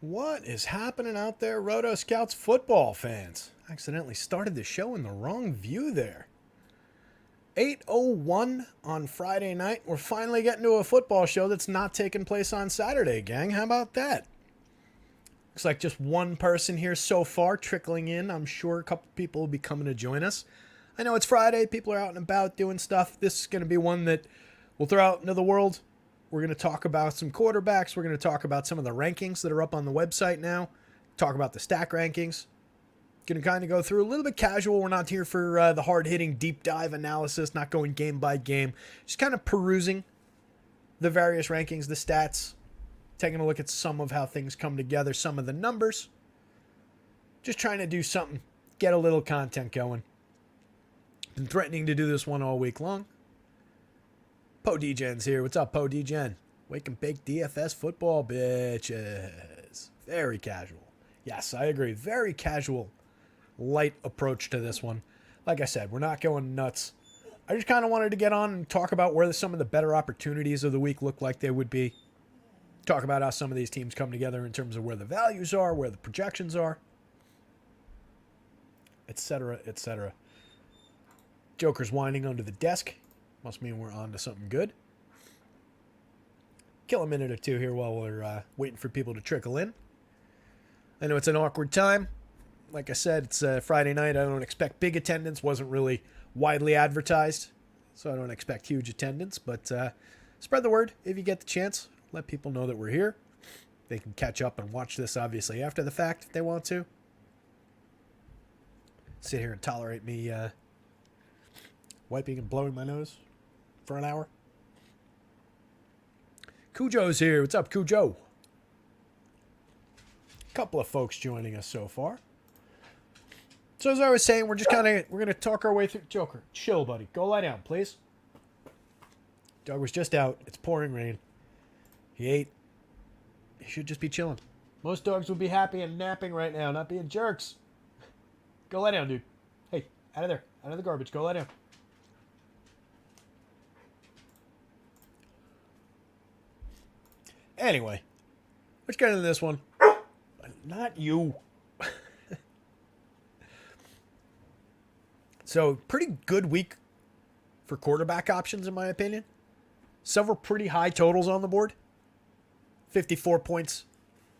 What is happening out there, rotoscouts football fans? I accidentally started the show in the wrong view there. 8:01 on Friday night. We're finally getting to a football show that's not taking place on Saturday, gang. How about that? Looks like just one person here so far trickling in. I'm sure a couple people will be coming to join us. I know it's Friday. People are out and about doing stuff. This is going to be one that we'll throw out into the world. We're going to talk about some quarterbacks. We're going to talk about some of the rankings that are up on the website now. Talk about the stack rankings. Going to kind of go through a little bit casual. We're not here for the hard-hitting deep dive analysis, not going game by game. Just kind of perusing the various rankings, the stats, taking a look at some of how things come together, some of the numbers. Just trying to do something, get a little content going. Been threatening to do this one all week long. Po DGen's here. What's up, Po DGen? Wake and bake DFS football, bitches. Very casual. Yes, I agree. Very casual, light approach to this one. Like I said, we're not going nuts. I just kind of wanted to get on and talk about where some of the better opportunities of the week look like they would be. Talk about how some of these teams come together in terms of where the values are, where the projections are, etc., etc. Joker's whining under the desk. Must mean we're on to something good. Kill a minute or two here while we're waiting for people to trickle in. I know it's an awkward time. Like I said, it's Friday night. I don't expect big attendance. Wasn't really widely advertised, so I don't expect huge attendance. But spread the word if you get the chance. Let people know that we're here. They can catch up and watch this, obviously, after the fact if they want to. Sit here and tolerate me wiping and blowing my nose for an hour. Cujo's here. What's up, Cujo? Couple of folks joining us so far. So as I was saying, we're going to talk our way through. Joker, chill, buddy. Go lie down, please. Dog was just out. It's pouring rain. He ate. He should just be chilling. Most dogs would be happy and napping right now, not being jerks. Go lie down, dude. Hey, out of there. Out of the garbage. Go lie down. Anyway, let's get into this one. Not you. So, pretty good week for quarterback options, in my opinion. Several pretty high totals on the board. 54 points,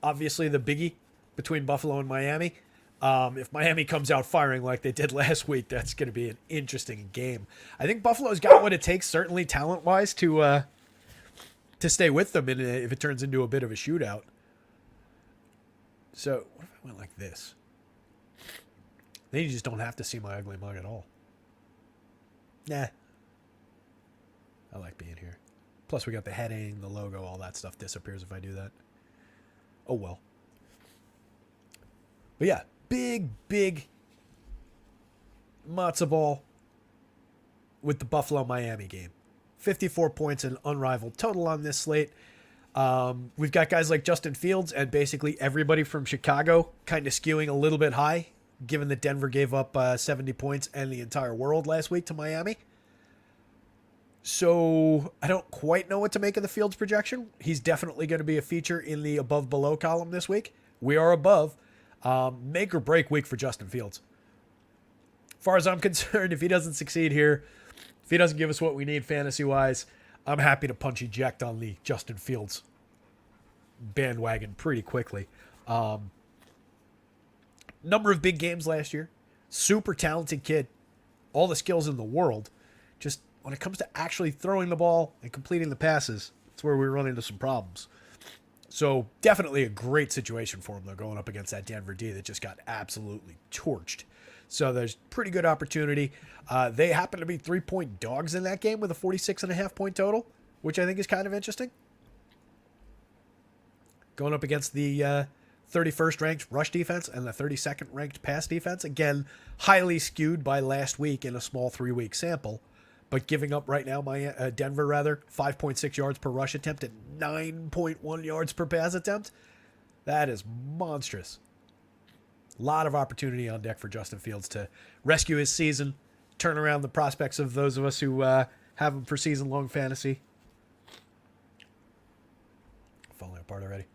obviously the biggie between Buffalo and Miami. If Miami comes out firing like they did last week, that's going to be an interesting game. I think Buffalo's got what it takes, certainly talent-wise, to stay with them if it turns into a bit of a shootout. So, what if I went like this? Then you just don't have to see my ugly mug at all. Nah. I like being here. Plus, we got the heading, the logo, all that stuff disappears if I do that. Oh, well. But yeah, big matzo ball with the Buffalo-Miami game. 54 points and unrivaled total on this slate. We've got guys like Justin Fields and basically everybody from Chicago kind of skewing a little bit high, given that Denver gave up 70 points and the entire world last week to Miami. So I don't quite know what to make of the Fields projection. He's definitely going to be a feature in the above-below column this week. We are above. Make or break week for Justin Fields. As far as I'm concerned, if he doesn't succeed here, if he doesn't give us what we need fantasy-wise, I'm happy to punch eject on the Justin Fields bandwagon pretty quickly. Number of big games last year. Super talented kid. All the skills in the world. Just when it comes to actually throwing the ball and completing the passes, that's where we run into some problems. So definitely a great situation for him, though, going up against that Denver D that just got absolutely torched. So there's pretty good opportunity. They happen to be 3-point dogs in that game with a 46.5 point total, which I think is kind of interesting. Going up against the 31st ranked rush defense and the 32nd ranked pass defense. Again, highly skewed by last week in a small 3-week sample. But giving up right now, Denver 5.6 yards per rush attempt and 9.1 yards per pass attempt. That is monstrous. A lot of opportunity on deck for Justin Fields to rescue his season, turn around the prospects of those of us who have him for season-long fantasy. Falling apart already.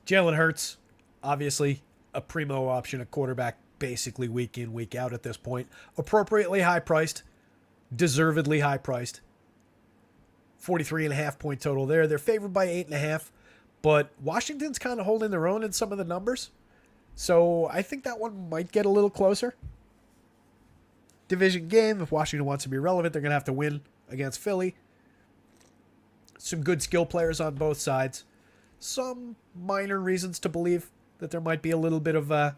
Jalen Hurts, obviously a primo option, a quarterback basically week in, week out at this point. Appropriately high priced, deservedly high priced. 43.5 point total there. They're favored by 8.5, but Washington's kind of holding their own in some of the numbers. So I think that one might get a little closer. Division game, if Washington wants to be relevant, they're going to have to win against Philly. Some good skill players on both sides. Some minor reasons to believe that there might be a little bit of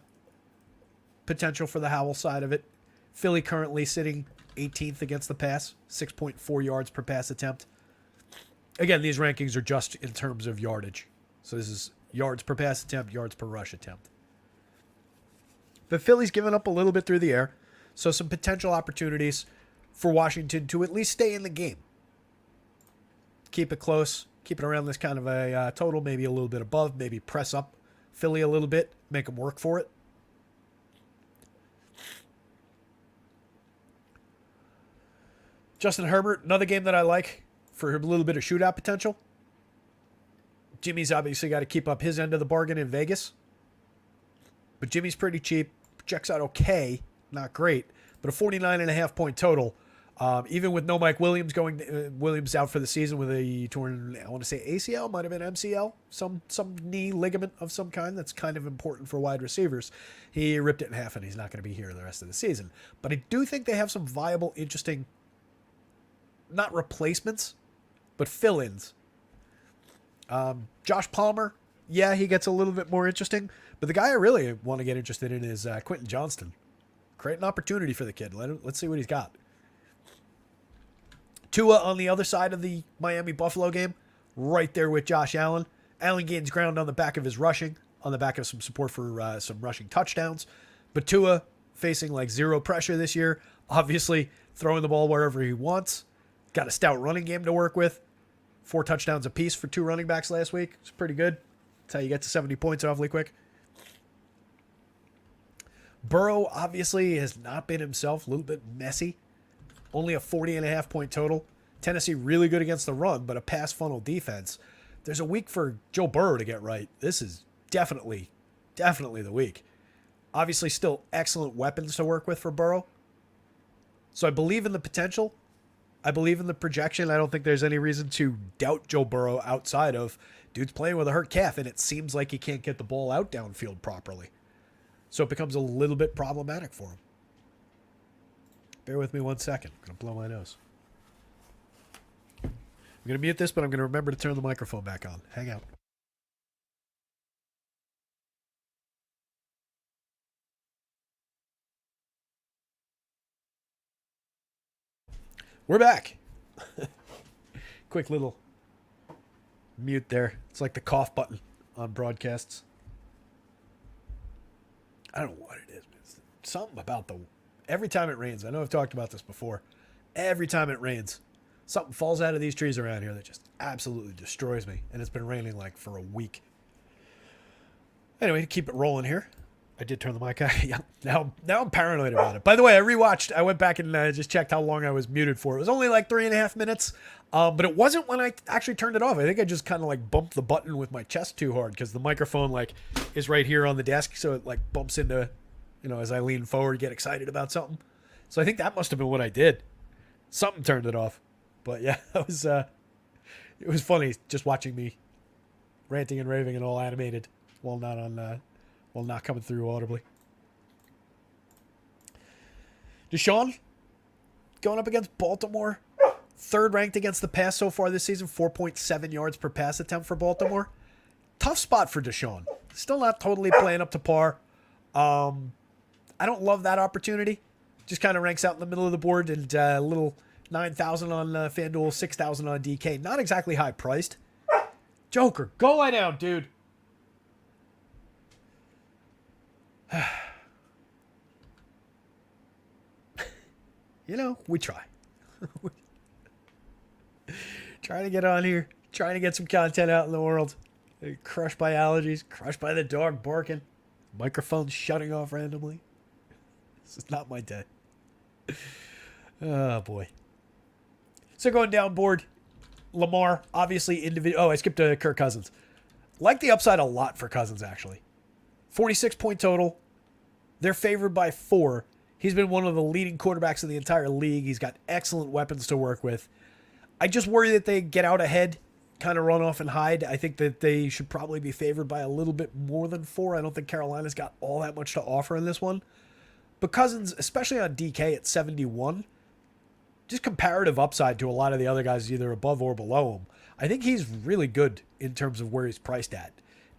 potential for the Howell side of it. Philly currently sitting 18th against the pass, 6.4 yards per pass attempt. Again, these rankings are just in terms of yardage. So this is yards per pass attempt, yards per rush attempt. But Philly's given up a little bit through the air, so some potential opportunities for Washington to at least stay in the game. Keep it close, keep it around this kind of a total, maybe a little bit above, maybe press up Philly a little bit, make them work for it. Justin Herbert, another game that I like for a little bit of shootout potential. Jimmy's obviously got to keep up his end of the bargain in Vegas. But Jimmy's pretty cheap. Checks out okay. Not great. But a 49.5 point total. Even with no Mike Williams Williams out for the season with a torn, I want to say ACL, might have been MCL, some knee ligament of some kind that's kind of important for wide receivers. He ripped it in half and he's not going to be here the rest of the season. But I do think they have some viable, interesting, not replacements, but fill-ins. Josh Palmer, yeah, he gets a little bit more interesting. But the guy I really want to get interested in is Quentin Johnston. Create an opportunity for the kid. Let's see what he's got. Tua on the other side of the Miami-Buffalo game, right there with Josh Allen. Allen gains ground on the back of his rushing, on the back of some support for some rushing touchdowns. But Tua facing like zero pressure this year, obviously throwing the ball wherever he wants. Got a stout running game to work with. 4 touchdowns apiece for 2 running backs last week. It's pretty good. That's how you get to 70 points awfully quick. Burrow obviously has not been himself, a little bit messy. Only a 40.5 point total. Tennessee really good against the run, but a pass funnel defense. There's a week for Joe Burrow to get right. This is definitely the week. Obviously still excellent weapons to work with for Burrow. So I believe in the potential. I believe in the projection. I don't think there's any reason to doubt Joe Burrow outside of dude's playing with a hurt calf, and it seems like he can't get the ball out downfield properly. So it becomes a little bit problematic for him. Bear with me 1 second. I'm going to blow my nose. I'm going to mute this, but I'm going to remember to turn the microphone back on. Hang out. We're back. Quick little mute there. It's like the cough button on broadcasts. I don't know what it is. It's something about every time it rains. I know I've talked about this before. Every time it rains, something falls out of these trees around here that just absolutely destroys me. And it's been raining like for a week. Anyway, to keep it rolling here. I did turn the mic on. Yeah, now I'm paranoid about it. By the way, I went back and just checked how long I was muted for. It was only like 3.5 minutes. But it wasn't when I actually turned it off. I think I just kind of like bumped the button with my chest too hard because the microphone like is right here on the desk. So it like bumps into, as I lean forward, get excited about something. So I think that must have been what I did. Something turned it off. But yeah, it was funny just watching me ranting and raving and all animated while not coming through audibly. Deshaun going up against Baltimore. 3rd ranked against the pass so far this season. 4.7 yards per pass attempt for Baltimore. Tough spot for Deshaun. Still not totally playing up to par. I don't love that opportunity. Just kind of ranks out in the middle of the board and a little 9,000 on FanDuel, 6,000 on DK. Not exactly high priced. Joker, go lie down, dude. We try. Trying to get on here. Trying to get some content out in the world. Crushed by allergies. Crushed by the dog barking. Microphone shutting off randomly. This is not my day. Oh, boy. So going down board. Lamar, obviously individual. Oh, I skipped Kirk Cousins. Like the upside a lot for Cousins, actually. 46-point total. They're favored by 4. He's been one of the leading quarterbacks in the entire league. He's got excellent weapons to work with. I just worry that they get out ahead, kind of run off and hide. I think that they should probably be favored by a little bit more than 4. I don't think Carolina's got all that much to offer in this one. But Cousins, especially on DK at 71, just comparative upside to a lot of the other guys either above or below him. I think he's really good in terms of where he's priced at.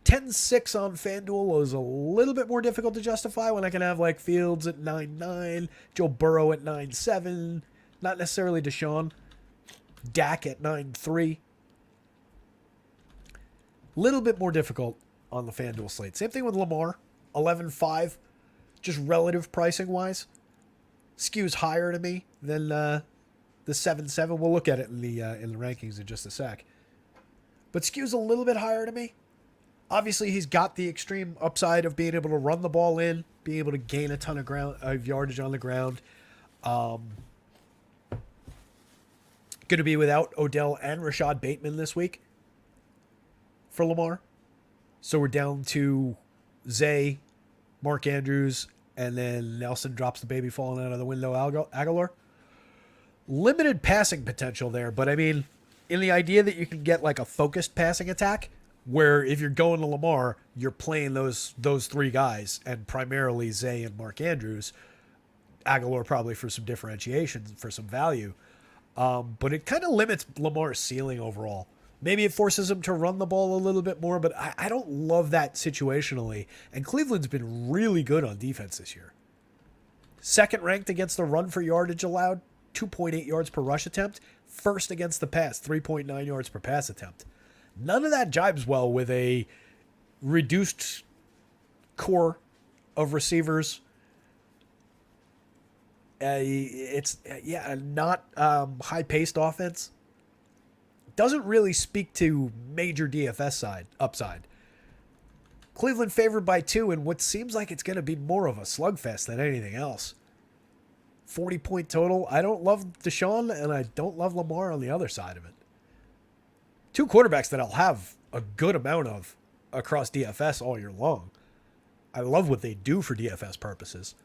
10-6 on FanDuel is a little bit more difficult to justify when I can have like Fields at 9-9, Joe Burrow at 9-7, not necessarily Deshaun, Dak at 9-3. Little bit more difficult on the FanDuel slate. Same thing with Lamar, 11-5, just relative pricing wise. Skews higher to me than the 7-7. We'll look at it in the rankings in just a sec. But skews a little bit higher to me. Obviously, he's got the extreme upside of being able to run the ball in, being able to gain a ton of yardage on the ground. Going to be without Odell and Rashad Bateman this week for Lamar. So we're down to Zay, Mark Andrews, and then Nelson drops the baby falling out of the window, Aguilar. Limited passing potential there, but I mean, in the idea that you can get like a focused passing attack, where if you're going to Lamar, you're playing those 3 guys, and primarily Zay and Mark Andrews. Aguilar probably for some differentiation, for some value. But it kind of limits Lamar's ceiling overall. Maybe it forces him to run the ball a little bit more, but I don't love that situationally. And Cleveland's been really good on defense this year. Second ranked against the run for yardage allowed, 2.8 yards per rush attempt. First against the pass, 3.9 yards per pass attempt. None of that jibes well with a reduced core of receivers. It's not high-paced offense. Doesn't really speak to major DFS upside. Cleveland favored by 2 in what seems like it's going to be more of a slugfest than anything else. 40-point total. I don't love Deshaun, and I don't love Lamar on the other side of it. 2 quarterbacks that I'll have a good amount of across DFS all year long. I love what they do for DFS purposes.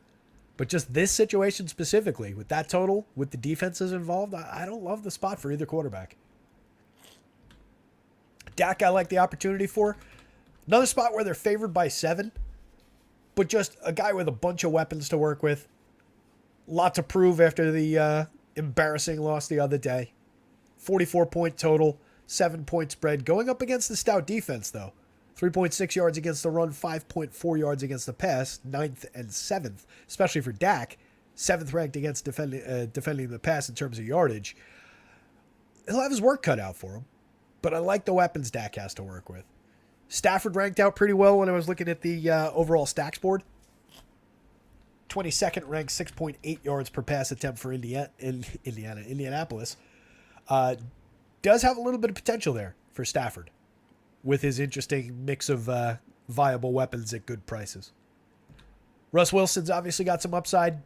But just this situation specifically, with that total, with the defenses involved, I don't love the spot for either quarterback. Dak, I like the opportunity for. Another spot where they're favored by 7, but just a guy with a bunch of weapons to work with. Lot to prove after the embarrassing loss the other day. 44-point total. 7-point spread. Going up against the stout defense, though. 3.6 yards against the run, 5.4 yards against the pass, 9th and 7th, especially for Dak. 7th ranked against defending the pass in terms of yardage. He'll have his work cut out for him, but I like the weapons Dak has to work with. Stafford ranked out pretty well when I was looking at the overall stacks board. 22nd ranked, 6.8 yards per pass attempt for Indianapolis. Does have a little bit of potential there for Stafford with his interesting mix of viable weapons at good prices. Russ Wilson's obviously got some upside.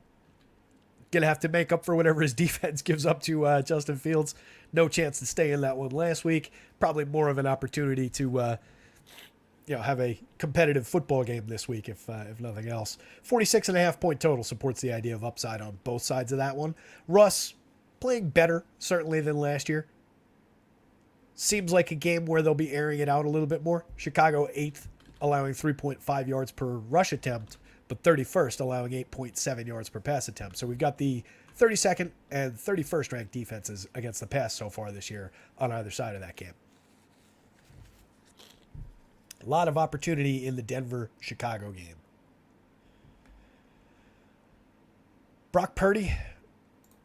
Going to have to make up for whatever his defense gives up to Justin Fields. No chance to stay in that one last week. Probably more of an opportunity to have a competitive football game this week, if nothing else. 46.5-point total supports the idea of upside on both sides of that one. Russ playing better, certainly, than last year. Seems like a game where they'll be airing it out a little bit more. Chicago 8th, allowing 3.5 yards per rush attempt, but 31st, allowing 8.7 yards per pass attempt. So we've got the 32nd and 31st ranked defenses against the pass so far this year on either side of that game. A lot of opportunity in the Denver-Chicago game. Brock Purdy.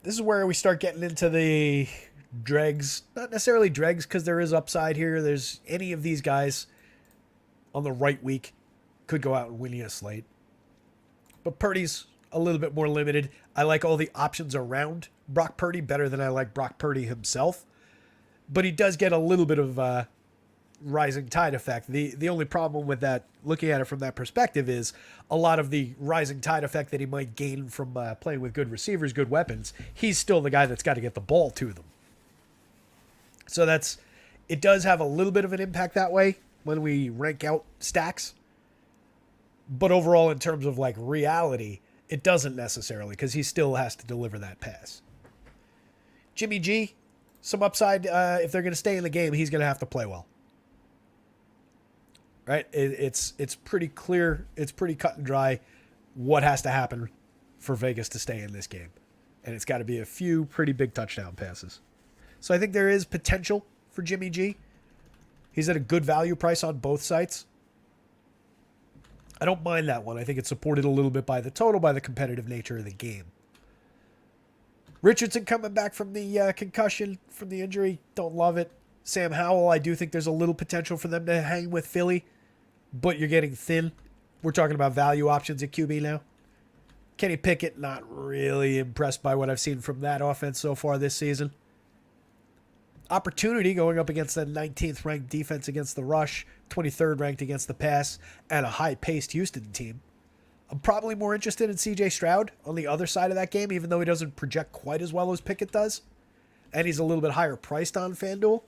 This is where we start getting into the dregs. Not necessarily dregs because there is upside here. There's any of these guys on the right week could go out and win you a slate. But Purdy's a little bit more limited. I like all the options around Brock Purdy better than I like Brock Purdy himself. But he does get a little bit of rising tide effect. The only problem with that, looking at it from that perspective, is a lot of the rising tide effect that he might gain from playing with good receivers, good weapons. He's still the guy that's got to get the ball to them. So it does have a little bit of an impact that way. when we rank out stacks. But overall, in terms of like reality, it doesn't necessarily because he still has to deliver that pass. Jimmy G, some upside. If they're going to stay in the game, he's going to have to play well. Right? It's pretty clear. It's pretty cut and dry what has to happen for Vegas to stay in this game. And it's got to be a few pretty big touchdown passes. So I think there is potential for Jimmy G. He's at a good value price on both sites. I don't mind that one. I think it's supported a little bit by the total, by the competitive nature of the game. Richardson coming back from the concussion, from the injury. Don't love it. Sam Howell, I do think there's a little potential for them to hang with Philly, but you're getting thin. We're talking about value options at QB now. Kenny Pickett, not really impressed by what I've seen from that offense so far this season. Opportunity going up against the 19th ranked defense against the rush, 23rd ranked against the pass, and a high-paced Houston team. I'm probably more interested in CJ Stroud on the other side of that game, even though he doesn't project quite as well as Pickett does. And he's a little bit higher priced on FanDuel.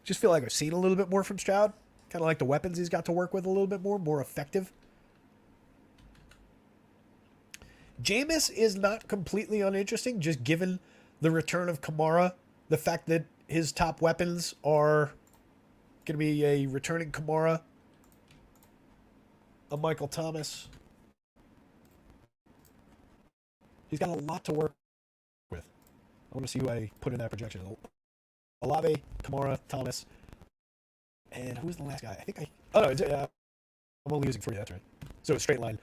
Just feel like I've seen a little bit more from Stroud. Kind of like the weapons he's got to work with a little bit more effective. Jameis is not completely uninteresting, just given the return of Kamara, the fact that his top weapons are going to be a returning Kamara, a Michael Thomas. He's got a lot to work with. I want to see who I put in that projection. Olave, Kamara, Thomas, and who's the last guy? I think I'm only using 3, that's right. So it's straight line.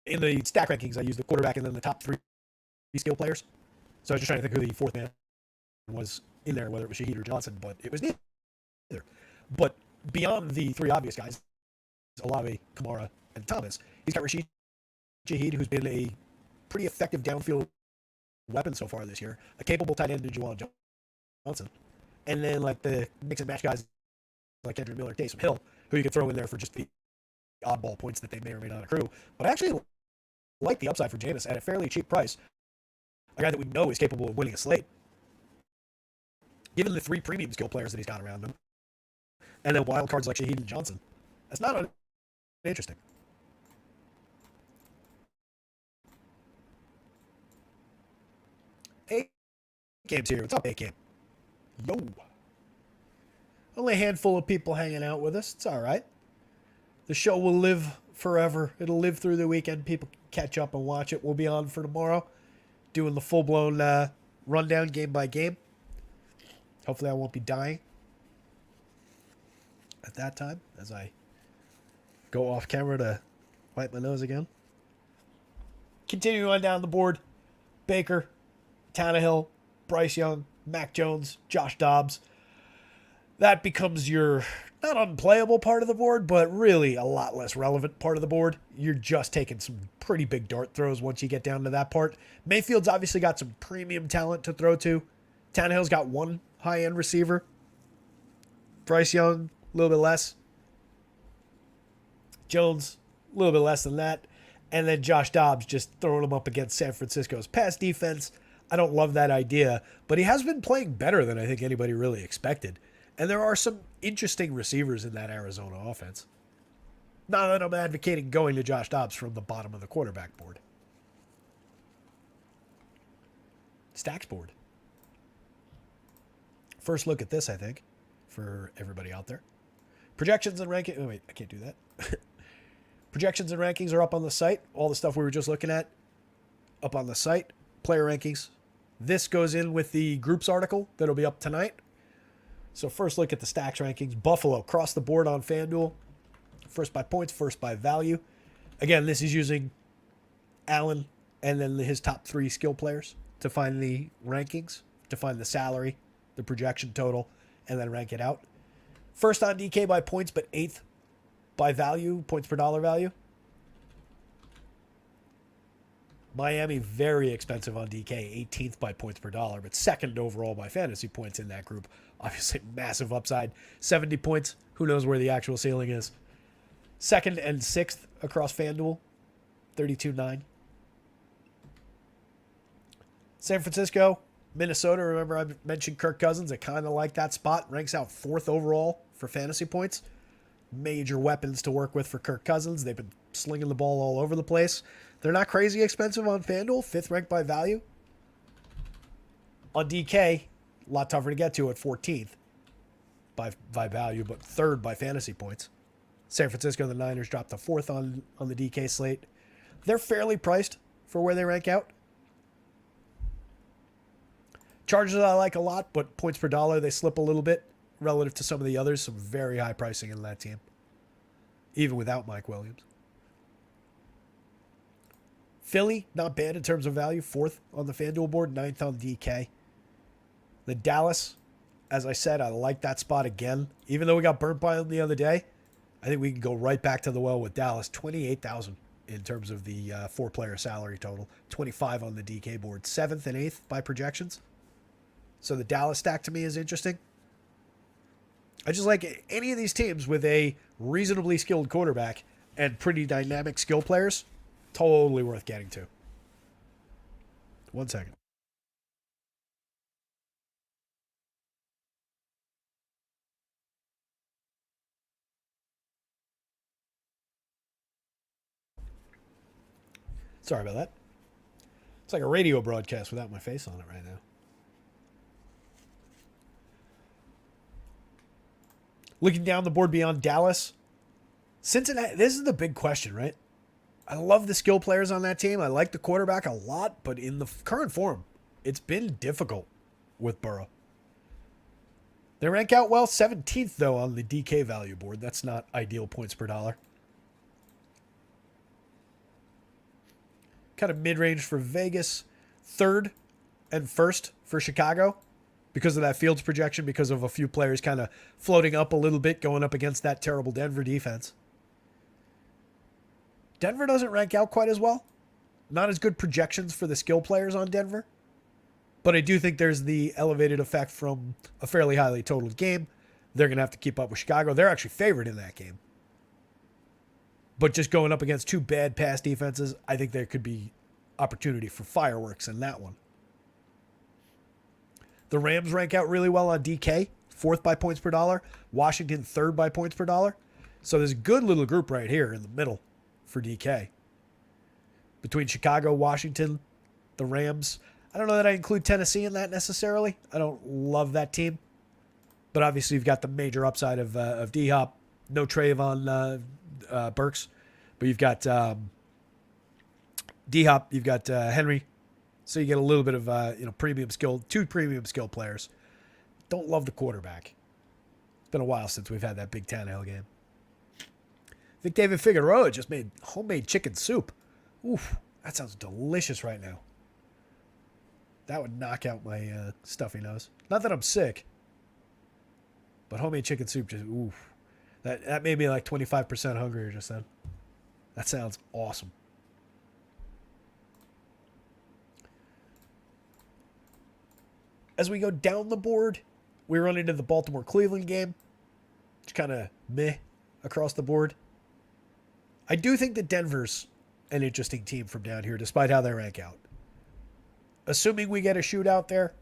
In the stack rankings, I use the quarterback and then the top 3 skill players. So I was just trying to think who the 4th man was in there, whether it was Shaheed or Johnson, but it was neither. But beyond the 3 obvious guys, Olave, Kamara, and Thomas, he's got Rashid Shaheed, who's been a pretty effective downfield weapon so far this year, a capable tight end in Juwan Johnson, and then like the mix and match guys like Kendrick Miller, Taysom Hill, who you could throw in there for just the oddball points that they may or may not accrue. But I actually like the upside for Jameis at a fairly cheap price. A guy that we know is capable of winning a slate. Given the 3 premium skill players that he's got around him, and then wild cards like Shaheed and Johnson, that's not interesting. A-Game's here. What's up, A-Game? Yo. Only a handful of people hanging out with us. It's all right. The show will live forever. It'll live through the weekend. People can catch up and watch it. We'll be on for tomorrow, doing the full-blown rundown game by game. Hopefully I won't be dying at that time as I go off camera to wipe my nose again. Continuing on down the board, Baker, Tannehill, Bryce Young, Mac Jones, Josh Dobbs. That becomes your not unplayable part of the board, but really a lot less relevant part of the board. You're just taking some pretty big dart throws once you get down to that part. Mayfield's obviously got some premium talent to throw to. Tannehill's got one high-end receiver. Bryce Young, a little bit less. Jones, a little bit less than that. And then Josh Dobbs just throwing him up against San Francisco's pass defense. I don't love that idea, but he has been playing better than I think anybody really expected. And there are some interesting receivers in that Arizona offense. Not that I'm advocating going to Josh Dobbs from the bottom of the quarterback board. Stacks board. First look at this, I think, for everybody out there. Projections and rankings. Oh, wait, I can't do that. Projections and rankings are up on the site. All the stuff we were just looking at, up on the site. Player rankings. This goes in with the groups article that'll be up tonight. So first look at the stacks rankings. Buffalo, across the board on FanDuel. First by points, first by value. Again, this is using Allen and then his top 3 skill players to find the rankings, to find the salary, the projection total, and then rank it out. First on DK by points, but 8th by value, points per dollar value. Miami, very expensive on DK, 18th by points per dollar, but second overall by fantasy points in that group. Obviously, massive upside. 70 points. Who knows where the actual ceiling is? Second and 6th across FanDuel, 32.9. San Francisco, Minnesota. Remember I mentioned Kirk Cousins. I kind of like that spot. Ranks out 4th overall for fantasy points. Major weapons to work with for Kirk Cousins. They've been slinging the ball all over the place. They're not crazy expensive on FanDuel, 5th ranked by value. On DK, a lot tougher to get to at 14th by value, but 3rd by fantasy points. San Francisco, the Niners, dropped to 4th on the DK slate. They're fairly priced for where they rank out. Chargers I like a lot, but points per dollar, they slip a little bit relative to some of the others. Some very high pricing in that team, even without Mike Williams. Philly, not bad in terms of value. 4th on the FanDuel board, 9th on DK. The Dallas, as I said, I like that spot again. Even though we got burnt by them the other day, I think we can go right back to the well with Dallas. 28,000 in terms of the 4-player salary total. 25 on the DK board. 7th and 8th by projections. So the Dallas stack to me is interesting. I just like any of these teams with a reasonably skilled quarterback and pretty dynamic skill players. Totally worth getting to. 1 second. Sorry about that. It's like a radio broadcast without my face on it right now. Looking down the board beyond Dallas, Cincinnati, this is the big question, right? I love the skill players on that team. I like the quarterback a lot, but in the current form, it's been difficult with Burrow. They rank out well, 17th, though, on the DK value board. That's not ideal points per dollar. Kind of mid-range for Vegas. 3rd and 1st for Chicago because of that Fields projection, because of a few players kind of floating up a little bit, going up against that terrible Denver defense. Denver doesn't rank out quite as well. Not as good projections for the skill players on Denver. But I do think there's the elevated effect from a fairly highly totaled game. They're going to have to keep up with Chicago. They're actually favored in that game. But just going up against 2 bad pass defenses, I think there could be opportunity for fireworks in that one. The Rams rank out really well on DK, 4th by points per dollar. Washington, 3rd by points per dollar. So there's a good little group right here in the middle for DK. Between Chicago, Washington, the Rams. I don't know that I include Tennessee in that necessarily. I don't love that team. But obviously you've got the major upside of D-Hop. No Trayvon Burks. But you've got D-Hop. You've got Henry. So you get a little bit of premium skill. 2 premium skill players. Don't love the quarterback. It's been a while since we've had that big Tannehill game. I think David Figueroa just made homemade chicken soup. Oof, that sounds delicious right now. That would knock out my stuffy nose. Not that I'm sick, but homemade chicken soup just, oof. That made me like 25% hungrier just then. That sounds awesome. As we go down the board, we run into the Baltimore-Cleveland game. It's kind of meh across the board. I do think that Denver's an interesting team from down here, despite how they rank out. Assuming we get a shootout there,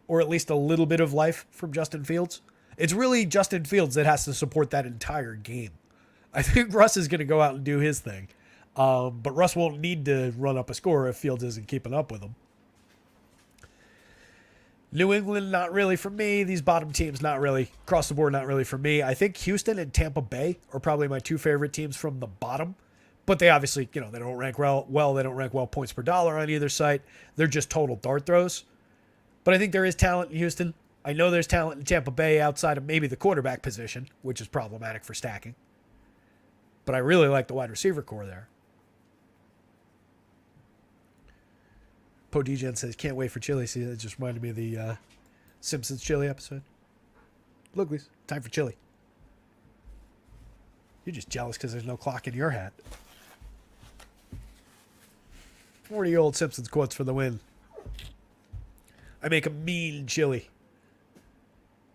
or at least a little bit of life from Justin Fields, it's really Justin Fields that has to support that entire game. I think Russ is going to go out and do his thing. But Russ won't need to run up a score if Fields isn't keeping up with him. New England, not really for me. These bottom teams, not really. Across the board, not really for me. I think Houston and Tampa Bay are probably my 2 favorite teams from the bottom. But they obviously, they don't rank well. They don't rank well points per dollar on either site. They're just total dart throws. But I think there is talent in Houston. I know there's talent in Tampa Bay outside of maybe the quarterback position, which is problematic for stacking. But I really like the wide receiver core there. Poe Degen says, can't wait for chili. See, that just reminded me of the Simpsons chili episode. Look, Lisa, time for chili. You're just jealous because there's no clock in your hat. 40-year-old Simpsons quotes for the win. I make a mean chili.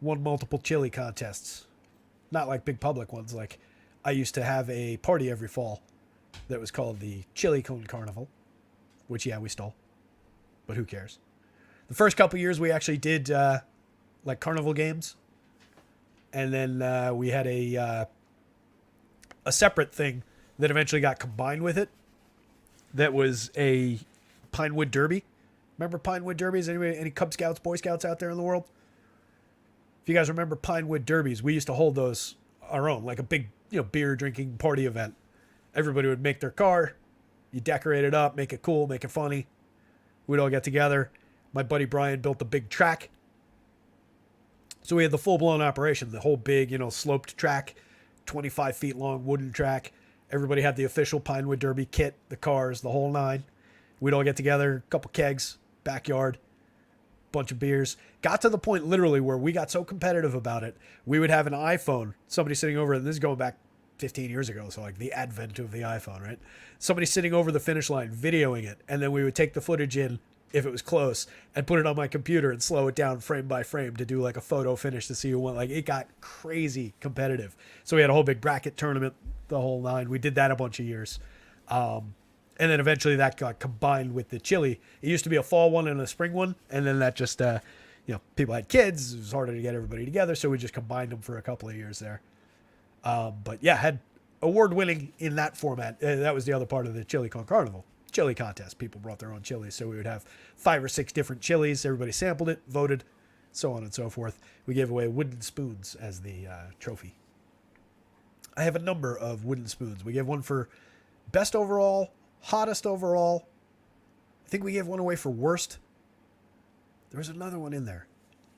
Won multiple chili contests. Not like big public ones. Like I used to have a party every fall that was called the Chili Cone Carnival, which, yeah, we stole. But who cares? The first couple years we actually did like carnival games. and then we had a separate thing that eventually got combined with it. That was a Pinewood Derby. Remember Pinewood Derbies? Anybody, any Cub Scouts, Boy Scouts out there in the world? If you guys remember Pinewood Derbies, we used to hold those our own, like a big, beer drinking party event. Everybody would make their car, you decorate it up, make it cool, make it funny. We'd all get together. My buddy Brian built a big track. So we had the full-blown operation, the whole big, sloped track, 25 feet long wooden track. Everybody had the official Pinewood Derby kit, the cars, the whole nine. We'd all get together, a couple kegs, backyard, bunch of beers. Got to the point literally where we got so competitive about it, we would have an iPhone, somebody sitting over, and this is going back 15 years ago, so like the advent of the iPhone, right? Somebody sitting over the finish line, videoing it, and then we would take the footage in, if it was close, and put it on my computer and slow it down frame by frame to do like a photo finish to see who won. Like, it got crazy competitive. So we had a whole big bracket tournament, the whole nine. We did that a bunch of years. And then eventually that got combined with the chili. It used to be a fall one and a spring one, and then that just, people had kids. It was harder to get everybody together, so we just combined them for a couple of years there. But yeah, had award-winning in that format. That was the other part of the Chili Con Carnival. Chili contest. People brought their own chilies, so we would have 5 or 6 different chilies. Everybody sampled it, voted, so on and so forth. We gave away wooden spoons as the trophy. I have a number of wooden spoons. We gave one for best overall, hottest overall. I think we gave one away for worst. There was another one in there.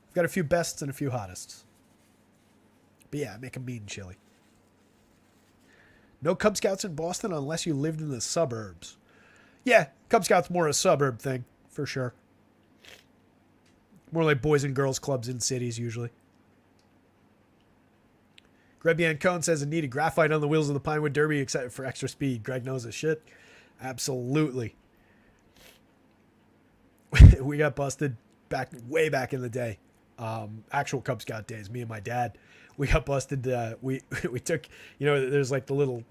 We've got a few bests and a few hottests. But yeah, make a mean chili. No Cub Scouts in Boston unless you lived in the suburbs. Yeah, Cub Scouts more a suburb thing, for sure. More like boys and girls clubs in cities, usually. Greg Biancone says, a needed graphite on the wheels of the Pinewood Derby except for extra speed. Greg knows his shit. Absolutely. We got busted way back in the day. Actual Cub Scout days, me and my dad. We got busted. We took, there's like the little,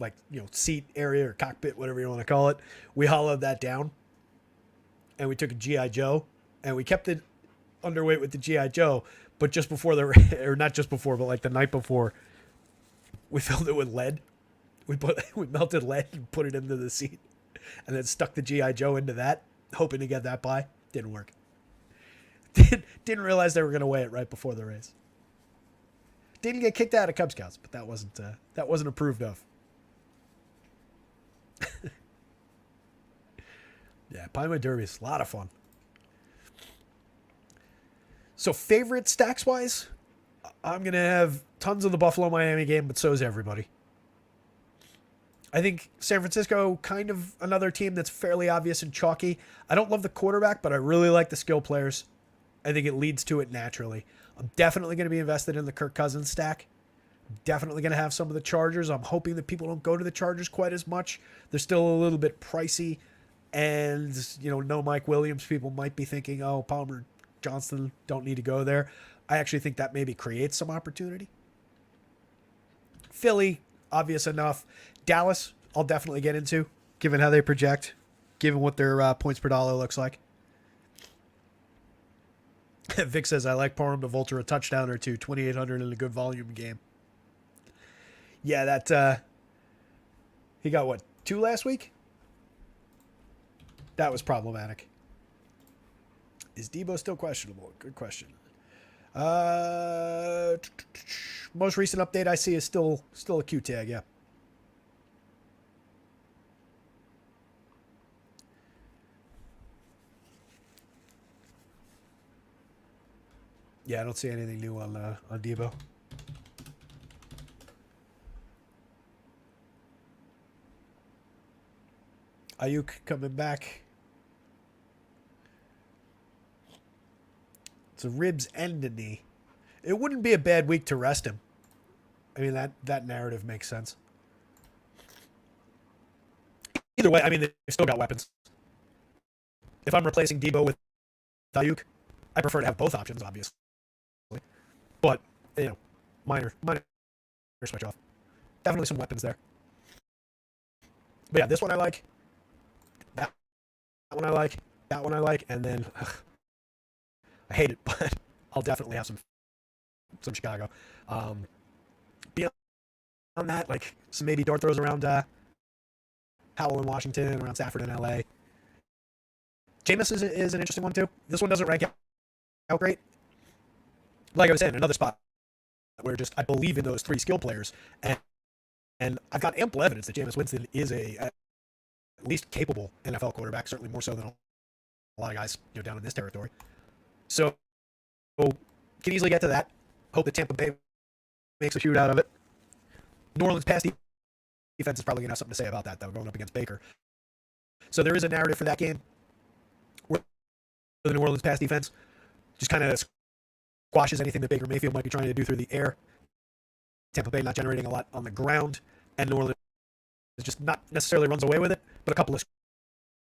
seat area or cockpit, whatever you want to call it. We hollowed that down and we took a G.I. Joe and we kept it underweight with the G.I. Joe. But just before or not just before, but like the night before, we filled it with lead. We melted lead and put it into the seat and then stuck the G.I. Joe into that, hoping to get that by. Didn't work. Didn't realize they were going to weigh it right before the race. Didn't get kicked out of Cub Scouts, but that wasn't approved of. Yeah, Pinewood Derby is a lot of fun. So favorite stacks wise, I'm gonna have tons of the Buffalo Miami game, but so is everybody. I think San Francisco, kind of another team that's fairly obvious and chalky. I don't love the quarterback, but I really like the skill players. I think it leads to it naturally. I'm definitely going to be invested in the Kirk Cousins stack. Definitely going to have some of the Chargers. I'm hoping that people don't go to the Chargers quite as much. They're still a little bit pricey. And, no Mike Williams. People might be thinking, oh, Palmer Johnson don't need to go there. I actually think that maybe creates some opportunity. Philly, obvious enough. Dallas, I'll definitely get into, given how they project, given what their points per dollar looks like. Vic says, I like Parham to vulture a touchdown or two, 2,800 in a good volume game. Yeah, that, he got what, 2 last week? That was problematic. Is Debo still questionable? Good question. Most recent update I see is still a Q tag, yeah. Yeah, I don't see anything new on Debo. Ayuk coming back. It's a ribs and a knee. It wouldn't be a bad week to rest him. I mean, that narrative makes sense. Either way, I mean, they've still got weapons. If I'm replacing Debo with Ayuk, I prefer to have both options, obviously. But, minor switch off. Definitely some weapons there. But yeah, this one I like. That one I like. That one I like. And then, I hate it, but I'll definitely have some some Chicago. Beyond that, like some maybe dart throws around Howell in Washington, around Stafford in LA. Jameis is an interesting one too. This one doesn't rank out great. Like I was saying, another spot where just I believe in those three skill players, and I've got ample evidence that Jameis Winston is at least capable NFL quarterback, certainly more so than a lot of guys down in this territory. So can easily get to that. Hope that Tampa Bay makes a shoot out of it. New Orleans pass defense is probably going to have something to say about that, though, going up against Baker. So there is a narrative for that game where the New Orleans pass defense just kind of squashes anything that Baker Mayfield might be trying to do through the air. Tampa Bay not generating a lot on the ground, and New Orleans just not necessarily runs away with it, but a couple of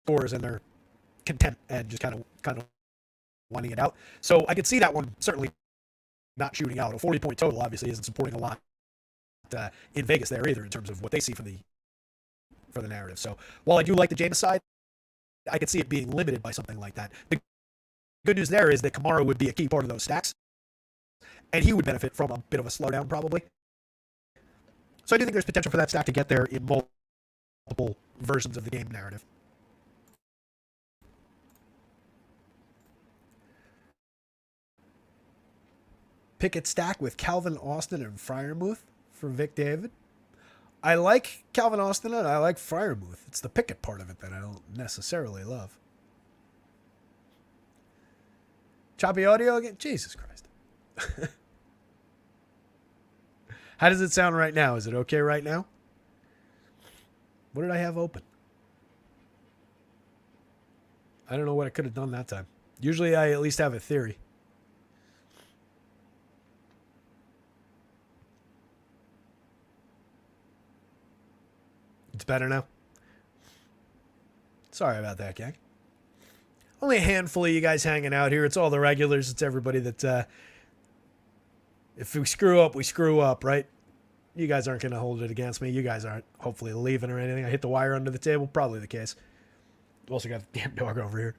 scores and they're content and just kind of winding it out. So I could see that one certainly not shooting out. A 40-point total obviously isn't supporting a lot in Vegas there either in terms of what they see for the narrative. So while I do like the Jameis side, I could see it being limited by something like that. The good news there is that Kamara would be a key part of those stacks, and he would benefit from a bit of a slowdown probably. So I do think there's potential for that stack to get there in multiple versions of the game narrative. Pickett stack with Calvin Austin and Freiermuth for Vic David. I like Calvin Austin and I like Freiermuth. It's the Pickett part of it that I don't necessarily love. Choppy audio again? Jesus Christ. How does it sound right now? Is it okay right now? What did I have open? I don't know what I could have done that time. Usually I at least have a theory. It's better now. Sorry about that, gang. Only a handful of you guys hanging out here. It's all the regulars. It's everybody that, if we screw up, we screw up, right? You guys aren't going to hold it against me. You guys aren't hopefully leaving or anything. I hit the wire under the table. Probably the case. Also got the damn dog over here.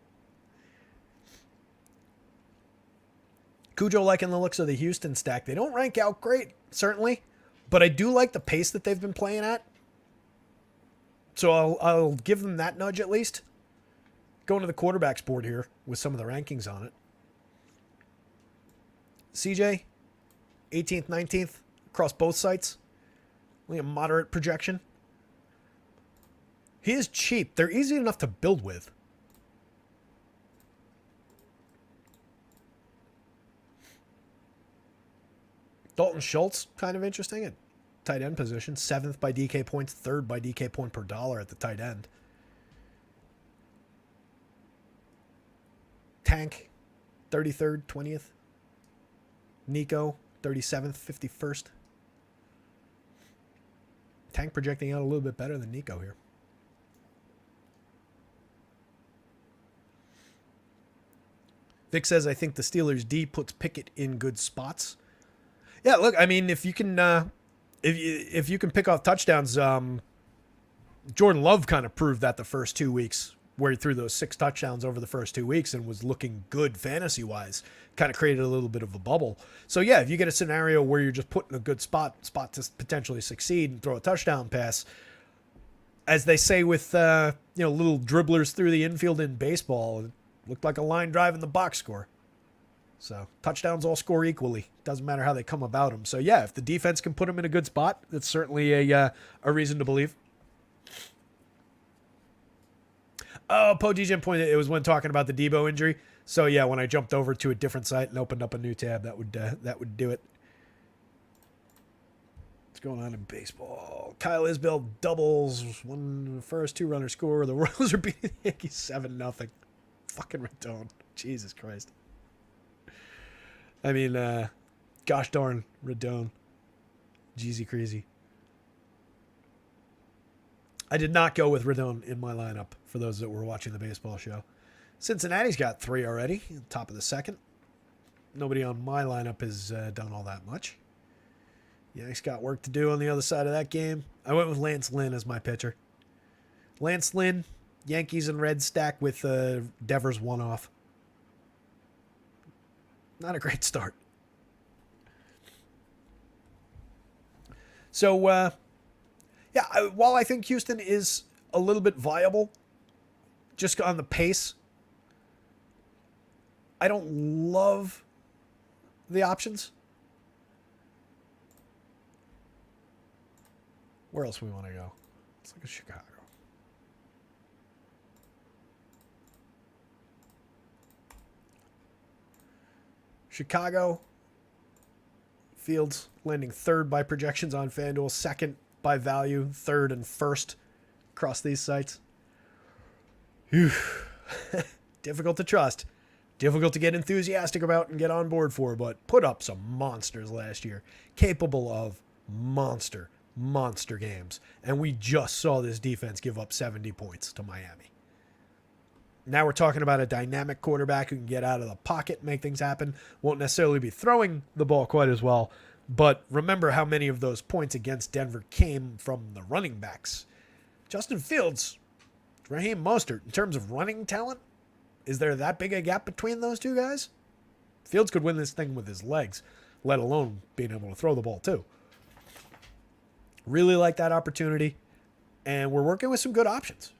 Cujo liking the looks of the Houston stack. They don't rank out great, certainly. But I do like the pace that they've been playing at. So I'll give them that nudge at least. Going to the quarterbacks board here with some of the rankings on it. CJ, 18th, 19th, across both sites. Only a moderate projection. He is cheap. They're easy enough to build with. Dalton Schultz, kind of interesting at tight end position. 7th by DK points, 3rd by DK point per dollar at the tight end. Tank, 33rd, 20th. Nico, 37th, 51st. Tank projecting out a little bit better than Nico here. Vic says, I think the Steelers D puts Pickett in good spots. Yeah, look, I mean, if you can if you can pick off touchdowns, Jordan Love kind of proved that the first 2 weeks, where he threw those 6 touchdowns over the first 2 weeks and was looking good fantasy-wise. Kind of created a little bit of a bubble. So, yeah, if you get a scenario where you're just put in a good spot to potentially succeed and throw a touchdown pass, as they say with, little dribblers through the infield in baseball, it looked like a line drive in the box score. So, touchdowns all score equally. Doesn't matter how they come about them. So, yeah, if the defense can put them in a good spot, that's certainly a reason to believe. Oh, Poe DJM pointed it was when talking about the Debo injury. So yeah, when I jumped over to a different site and opened up a new tab, that would do it. What's going on in baseball? Kyle Isbell doubles, one first, 2-runner score. The Royals are beating the Yankees 7-0. Fucking Rendon. Jesus Christ. I mean, gosh darn Rendon. Jeezy crazy. I did not go with Rendon in my lineup for those that were watching the baseball show. Cincinnati's got 3 already, top of the second. Nobody on my lineup has done all that much. Yanks got work to do on the other side of that game. I went with Lance Lynn as my pitcher. Lance Lynn, Yankees and Reds stack with Devers 1 off. Not a great start. So, while I think Houston is a little bit viable, just on the pace, I don't love the options. Where else we want to go? Let's look at Chicago. Chicago, Fields landing third by projections on FanDuel, second by value, third and first across these sites. Whew. Difficult to trust. Difficult to get enthusiastic about and get on board for, but put up some monsters last year. Capable of monster games. And we just saw this defense give up 70 points to Miami. Now we're talking about a dynamic quarterback who can get out of the pocket, make things happen. Won't necessarily be throwing the ball quite as well. But remember how many of those points against Denver came from the running backs. Justin Fields, Raheem Mostert, in terms of running talent, is there that big a gap between those two guys? Fields could win this thing with his legs, let alone being able to throw the ball too. Really like that opportunity. And we're working with some good options.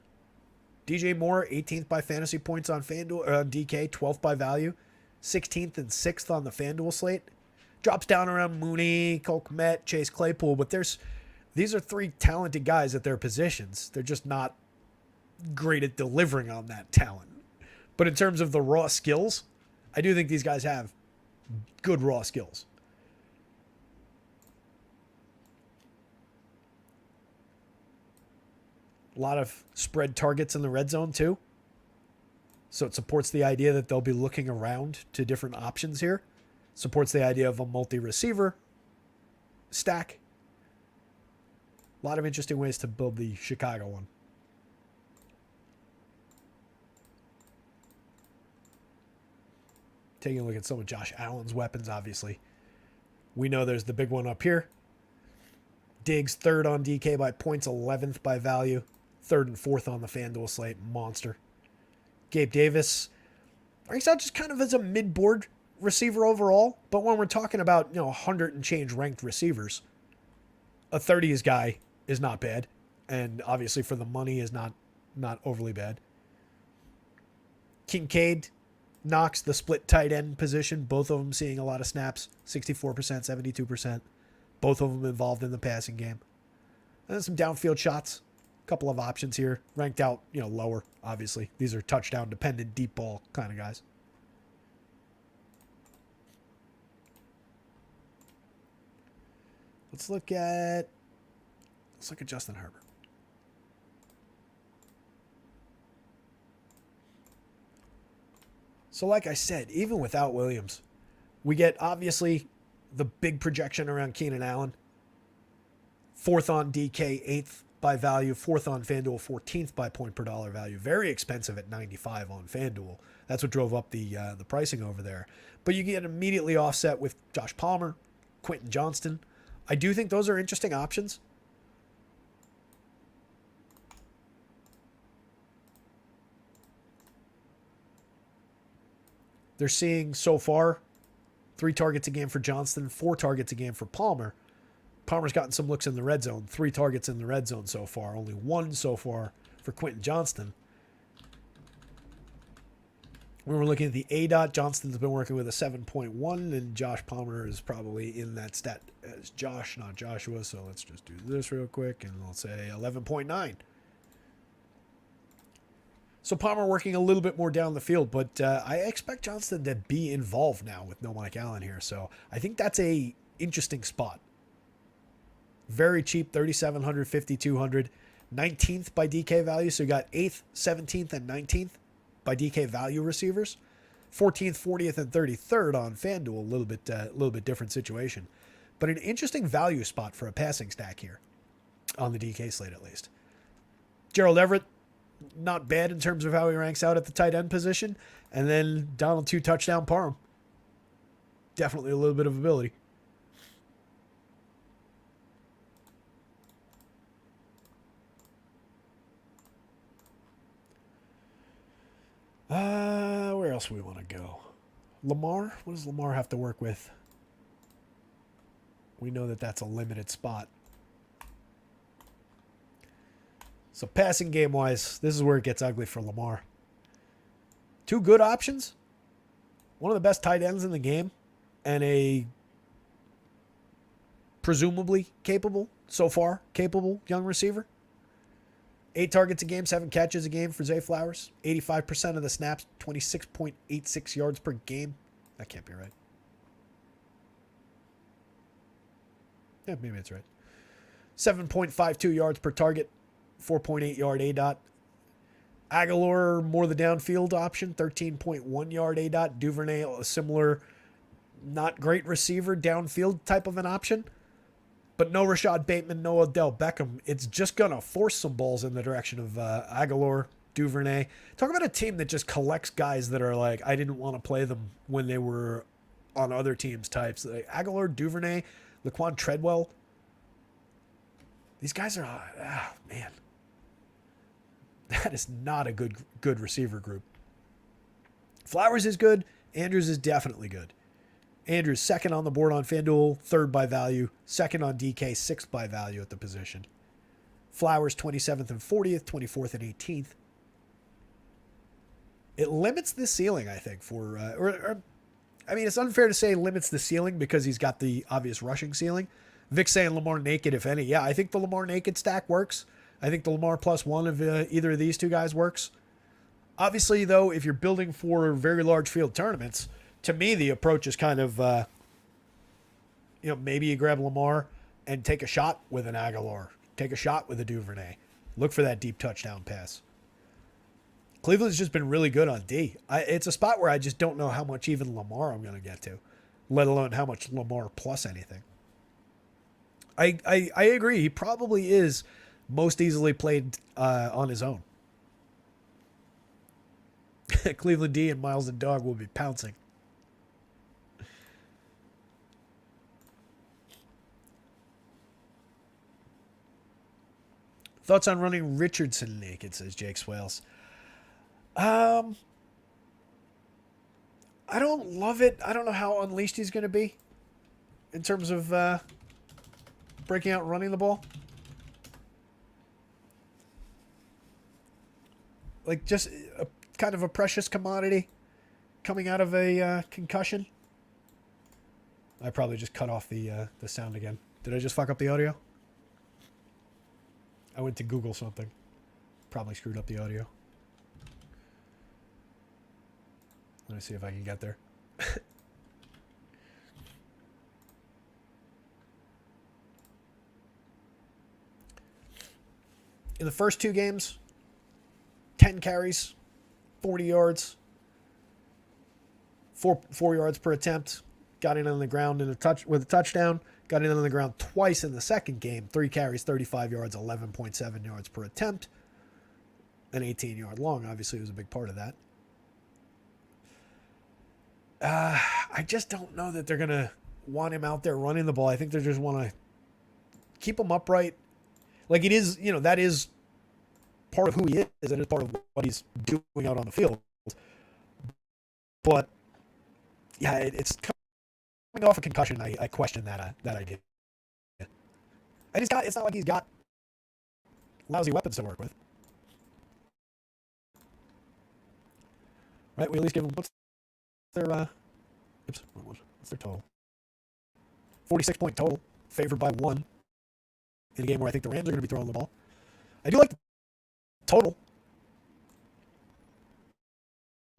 DJ Moore, 18th by fantasy points on FanDuel, on DK, 12th by value, 16th and 6th on the FanDuel slate. Drops down around Mooney, Cole Kmet, Chase Claypool, but these are three talented guys at their positions. They're just not great at delivering on that talent. But in terms of the raw skills, I do think these guys have good raw skills. A lot of spread targets in the red zone too. So it supports the idea that they'll be looking around to different options here. Supports the idea of a multi-receiver stack. A lot of interesting ways to build the Chicago one. Taking a look at some of Josh Allen's weapons, obviously. We know there's the big one up here. Diggs, third on DK by points, 11th by value. Third and fourth on the FanDuel slate. Monster. Gabe Davis ranks out just kind of as a mid-board receiver overall. But when we're talking about, 100 and change ranked receivers, a 30s guy is not bad. And obviously for the money is not overly bad. Kincaid, Knox, the split tight end position. Both of them seeing a lot of snaps. 64%, 72%. Both of them involved in the passing game. And then some downfield shots. Couple of options here, ranked out, lower, obviously. These are touchdown dependent, deep ball kind of guys. Let's look at Justin Herbert. So like I said, even without Williams, we get obviously the big projection around Keenan Allen. Fourth on DK, 8th by value, 4th on FanDuel, 14th by point per dollar value. Very expensive at 95 on FanDuel. That's what drove up the pricing over there. But you get immediately offset with Josh Palmer, Quentin Johnston. I do think those are interesting options. They're seeing so far 3 targets a game for Johnston, 4 targets a game for Palmer. Palmer's gotten some looks in the red zone. 3 targets in the red zone so far. Only 1 so far for Quentin Johnston. When we're looking at the ADOT, Johnston's been working with a 7.1, and Josh Palmer is probably in that stat as Josh, not Joshua. So let's just do this real quick, and we'll say 11.9. So Palmer working a little bit more down the field, but I expect Johnston to be involved now with no Mike Allen here. So I think that's a interesting spot. Very cheap, 3,700, 5,200, 19th by DK value. So you got 8th, 17th, and 19th by DK value receivers. 14th, 40th, and 33rd on FanDuel. A little bit different situation, but an interesting value spot for a passing stack here on the DK slate at least. Gerald Everett, not bad in terms of how he ranks out at the tight end position, and then Donald 2 touchdown Parham. Definitely a little bit of ability. Where else do we want to go? Lamar? What does Lamar have to work with? We know that that's a limited spot. So passing game-wise, this is where it gets ugly for Lamar. Two good options. One of the best tight ends in the game. And a presumably capable, so far, capable young receiver. 8 targets a game, 7 catches a game for Zay Flowers. 85% of the snaps, 26.86 yards per game. That can't be right. Yeah, maybe it's right. 7.52 yards per target, 4.8 yard ADOT. Aguilar, more the downfield option, 13.1 yard ADOT. Duvernay, a similar, not great receiver, downfield type of an option. But no Rashad Bateman, no Odell Beckham. It's just going to force some balls in the direction of Aguilar, Duvernay. Talk about a team that just collects guys that are like, I didn't want to play them when they were on other teams' types. Like Aguilar, Duvernay, Laquan Treadwell. These guys are, man. That is not a good receiver group. Flowers is good. Andrews is definitely good. Andrews second on the board on FanDuel, third by value, second on DK, sixth by value at the position. Flowers 27th and 40th, 24th and 18th. It limits the ceiling, I think, for I mean, it's unfair to say limits the ceiling because he's got the obvious rushing ceiling. Vic's saying Lamar naked, if any. Yeah, I think the Lamar naked stack works. I think the Lamar plus one of either of these two guys works. Obviously, though, if you're building for very large field tournaments, to me, the approach is kind of, maybe you grab Lamar and take a shot with an Aguilar. Take a shot with a Duvernay. Look for that deep touchdown pass. Cleveland's just been really good on D. It's a spot where I just don't know how much even Lamar I'm going to get to, let alone how much Lamar plus anything. I agree. He probably is most easily played on his own. Cleveland D and Miles and Dog will be pouncing. Thoughts on running Richardson naked, says Jake Swales. I don't love it. I don't know how unleashed he's going to be in terms of breaking out and running the ball. Like just kind of a precious commodity coming out of a concussion. I probably just cut off the sound again. Did I just fuck up the audio? I went to Google something. Probably screwed up the audio. Let me see if I can get there. In the first 2 games, 10 carries, 40 yards, 4 yards per attempt. Got in on the ground with a touchdown. Got in on the ground twice in the second game. 3 carries, 35 yards, 11.7 yards per attempt. An 18-yard long, obviously, was a big part of that. I just don't know that they're going to want him out there running the ball. I think they just want to keep him upright. Like it is, that is part of who he is and it's part of what he's doing out on the field. But, yeah, it's coming off a concussion. I question that idea. And it's not like he's got lousy weapons to work with. Right? We at least give him, what's their total? 46-point total, favored by 1 in a game where I think the Rams are going to be throwing the ball. I do like the total.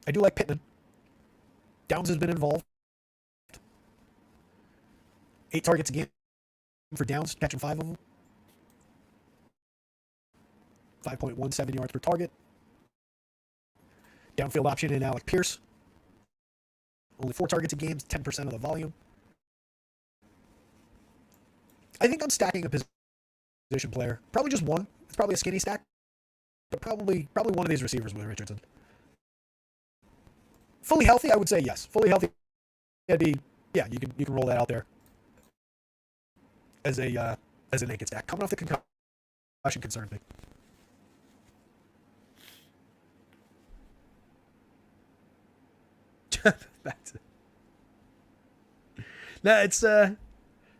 I do like Pittman. Downs has been involved. 8 targets a game for Downs, catching 5 of them. 5.17 yards per target. Downfield option in Alec Pierce. Only 4 targets a game, 10% of the volume. I think I'm stacking a position player. Probably just one. It's probably a skinny stack. But probably one of these receivers with Richardson. Fully healthy, I would say yes. Fully healthy, you can roll that out there as a naked stack. Coming off the concussion concerns me. That's it. No,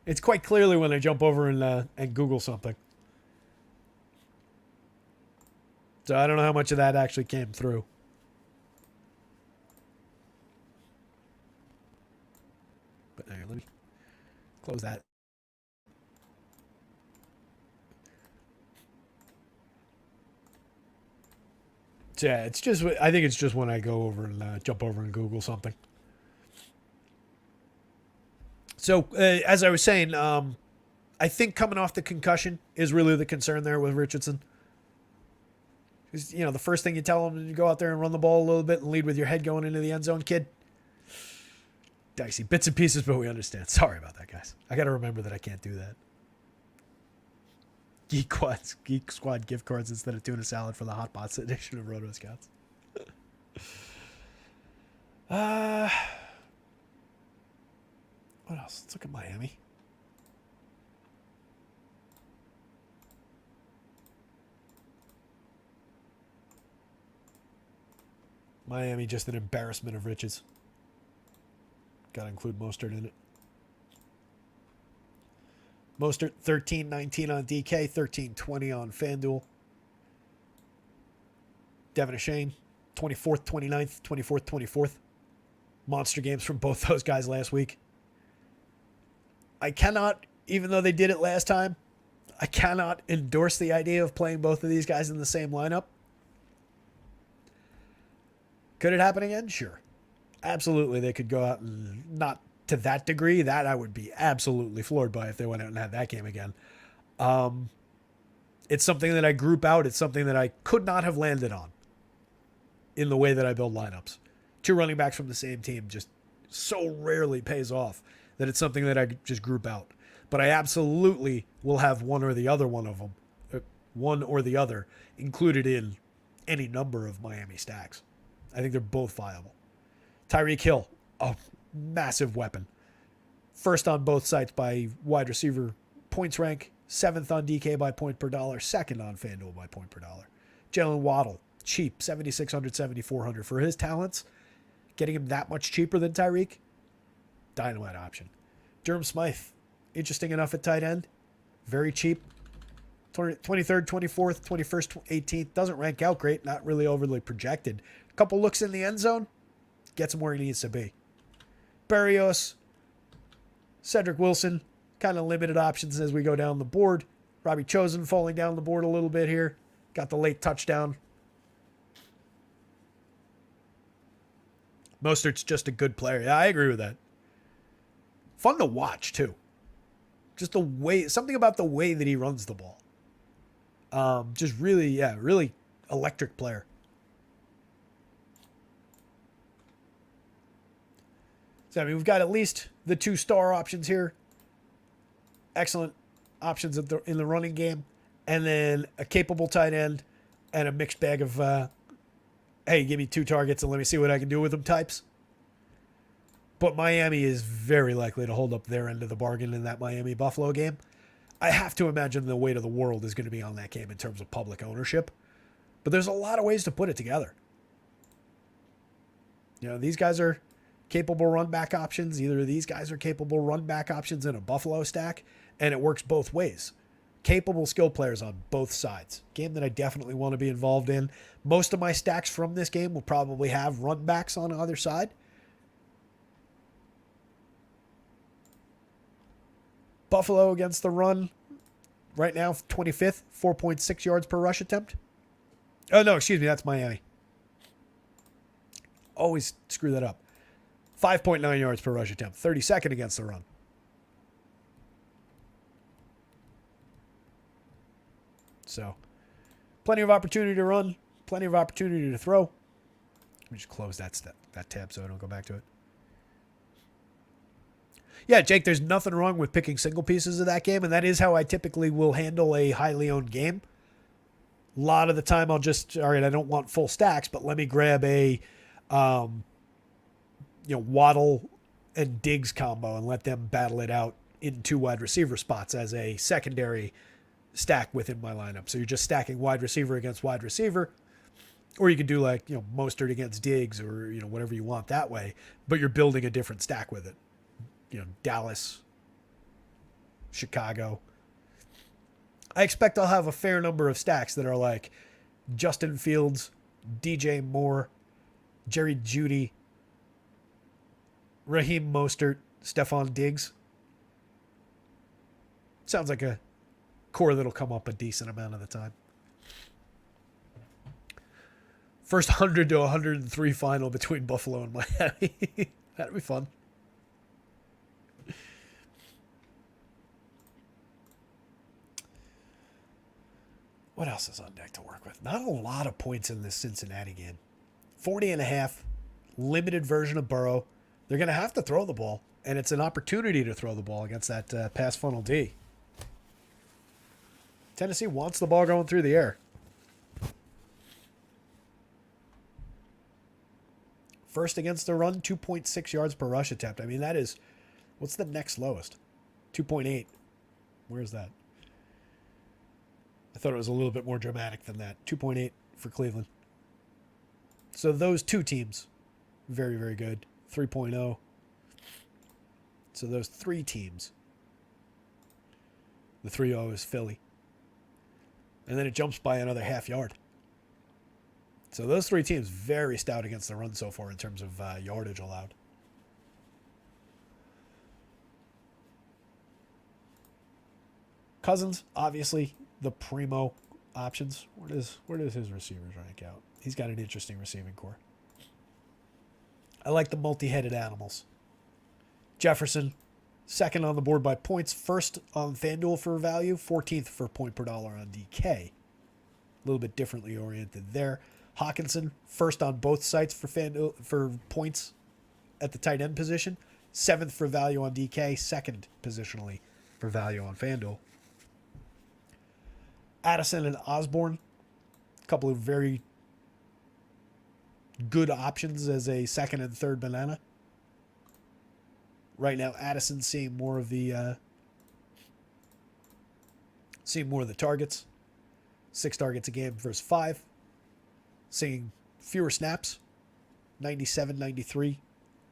it's quite clearly when I jump over and Google something. So I don't know how much of that actually came through. But hang on, let me close that. Yeah, it's just. I think it's just when I go over and jump over and Google something. So as I was saying, I think coming off the concussion is really the concern there with Richardson. Because the first thing you tell him is you go out there and run the ball a little bit and lead with your head going into the end zone, kid. Dicey bits and pieces, but we understand. Sorry about that, guys. I got to remember that I can't do that. Geek Squad gift cards instead of tuna salad for the Hot Pots edition of rotoscouts. What else? Let's look at Miami. Miami, just an embarrassment of riches. Got to include Mostert in it. Mostert, 13-19 on DK, 13-20 on FanDuel. Devin Achane, 24th, 29th, 24th, 24th. Monster games from both those guys last week. I cannot, even though they did it last time, I cannot endorse the idea of playing both of these guys in the same lineup. Could it happen again? Sure. Absolutely, they could go out and not to that degree. That I would be absolutely floored by if they went out and had that game again. It's something that I group out. It's something that I could not have landed on in the way that I build lineups. Two running backs from the same team just so rarely pays off that it's something that I just group out. But I absolutely will have one or the other included in any number of Miami stacks. I think they're both viable. Tyreek Hill, a massive weapon. First on both sites by wide receiver points rank. 7th on DK by point per dollar. 2nd on FanDuel by point per dollar. Jalen Waddle, cheap, 7,600, 7,400. For his talents, getting him that much cheaper than Tyreek, dynamite option. Durham Smythe, interesting enough at tight end. Very cheap. 23rd, 24th, 21st, 18th. Doesn't rank out great. Not really overly projected. A couple looks in the end zone. Gets him where he needs to be. Berrios, Cedric Wilson, kind of limited options as we go down the board. Robbie Chosen falling down the board a little bit here. Got the late touchdown. Mostert's just a good player. Yeah, I agree with that. Fun to watch, too. Just the way, something about the way that he runs the ball. Just really, really electric player. So, I mean, we've got at least the 2-star options here. Excellent options in the running game. And then a capable tight end and a mixed bag of, hey, give me 2 targets and let me see what I can do with them types. But Miami is very likely to hold up their end of the bargain in that Miami-Buffalo game. I have to imagine the weight of the world is going to be on that game in terms of public ownership. But there's a lot of ways to put it together. These guys are capable run back options. Either of these guys are capable run back options in a Buffalo stack, and it works both ways. Capable skill players on both sides. Game that I definitely want to be involved in. Most of my stacks from this game will probably have run backs on either side. Buffalo against the run right now, 25th, 4.6 yards per rush attempt. Oh, no, excuse me, that's Miami. Always screw that up. 5.9 yards per rush attempt, 32nd against the run. So, plenty of opportunity to run, plenty of opportunity to throw. Let me just close that tab so I don't go back to it. Yeah, Jake, there's nothing wrong with picking single pieces of that game, and that is how I typically will handle a highly owned game. A lot of the time I'll just, all right, I don't want full stacks, but let me grab a Waddle and Diggs combo and let them battle it out in 2 wide receiver spots as a secondary stack within my lineup. So you're just stacking wide receiver against wide receiver, or you could do like, Mostert against Diggs or, whatever you want that way, but you're building a different stack with it. Dallas, Chicago. I expect I'll have a fair number of stacks that are like Justin Fields, DJ Moore, Jerry Jeudy, Raheem Mostert, Stephon Diggs. Sounds like a core that'll come up a decent amount of the time. First 100 to 103 final between Buffalo and Miami. That'd be fun. What else is on deck to work with? Not a lot of points in this Cincinnati game. 40.5, limited version of Burrow. They're going to have to throw the ball, and it's an opportunity to throw the ball against that pass funnel D. Tennessee wants the ball going through the air. First against the run, 2.6 yards per rush attempt. I mean, that is, what's the next lowest? 2.8. Where's that? I thought it was a little bit more dramatic than that. 2.8 for Cleveland. So those two teams, very, very good. 3.0. So those three teams. The 3.0 is Philly. And then it jumps by another half yard. So those three teams very stout against the run so far in terms of yardage allowed. Cousins, obviously, the primo options. Where does his receivers rank out? He's got an interesting receiving core. I like the multi-headed animals. Jefferson, second on the board by points, first on FanDuel for value, 14th for point per dollar on DK. A little bit differently oriented there. Hawkinson, first on both sites for FanDuel for points at the tight end position, 7th for value on DK, second positionally for value on FanDuel. Addison and Osborne, a couple of very good options as a second and third banana. Right now, Addison seeing more of the targets. 6 targets a game versus 5. Seeing fewer snaps. 97, 93.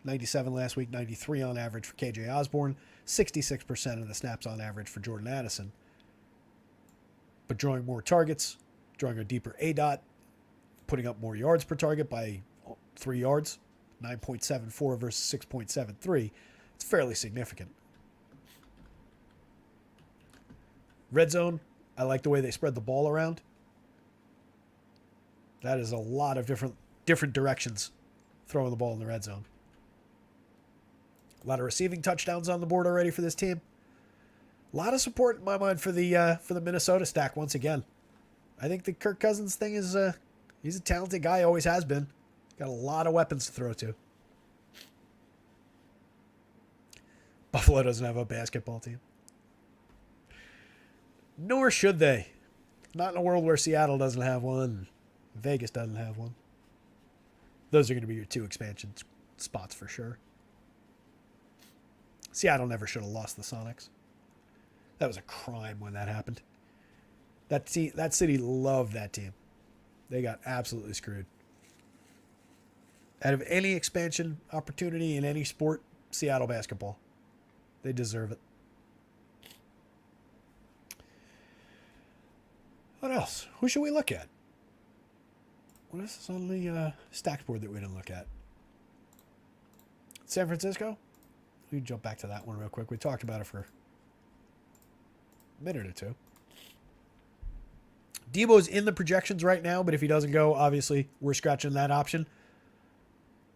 97 last week, 93 on average for KJ Osborne. 66% of the snaps on average for Jordan Addison. But drawing more targets, drawing a deeper ADOT, putting up more yards per target by 3 yards, 9.74 versus 6.73. It's fairly significant. Red zone, I like the way they spread the ball around. That is a lot of different directions throwing the ball in the red zone. A lot of receiving touchdowns on the board already for this team. A lot of support in my mind for the Minnesota stack once again. I think the Kirk Cousins thing is he's a talented guy, always has been. Got a lot of weapons to throw to. Buffalo doesn't have a basketball team. Nor should they. Not in a world where Seattle doesn't have one. Vegas doesn't have one. Those are going to be your 2 expansion spots for sure. Seattle never should have lost the Sonics. That was a crime when that happened. That city loved that team. They got absolutely screwed. Out of any expansion opportunity in any sport, Seattle basketball. They deserve it. What else? Who should we look at? What is this on the stacks board that we didn't look at? San Francisco? We can jump back to that one real quick. We talked about it for a minute or two. Debo's in the projections right now, but if he doesn't go, obviously we're scratching that option.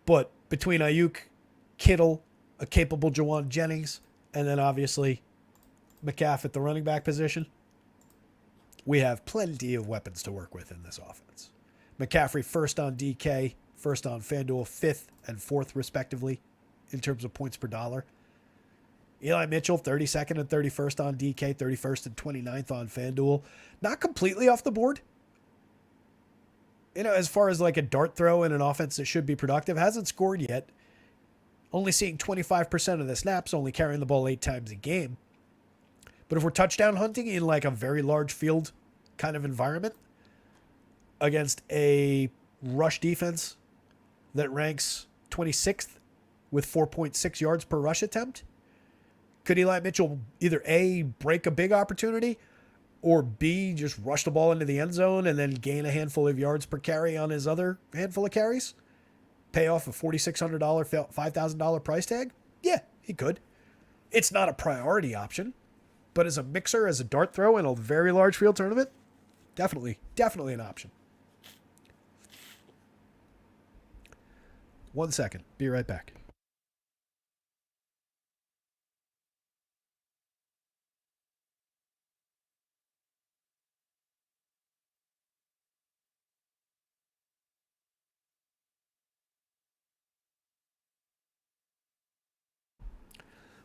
But between Ayuk, Kittle, a capable Jawan Jennings, and then obviously McCaff at the running back position, we have plenty of weapons to work with in this offense. McCaffrey first on DK, first on FanDuel, 5th and 4th respectively in terms of points per dollar. Eli Mitchell, 32nd and 31st on DK, 31st and 29th on FanDuel. Not completely off the board. You know, as far as like a dart throw in an offense that should be productive, hasn't scored yet. Only seeing 25% of the snaps, only carrying the ball 8 times a game. But if we're touchdown hunting in like a very large field kind of environment against a rush defense that ranks 26th with 4.6 yards per rush attempt, could Eli Mitchell either A, break a big opportunity, Or B, just rush the ball into the end zone and then gain a handful of yards per carry on his other handful of carries? Pay off a $4,600, $5,000 price tag? Yeah, he could. It's not a priority option, but as a mixer, as a dart throw in a very large field tournament, definitely an option. 1 second. Be right back.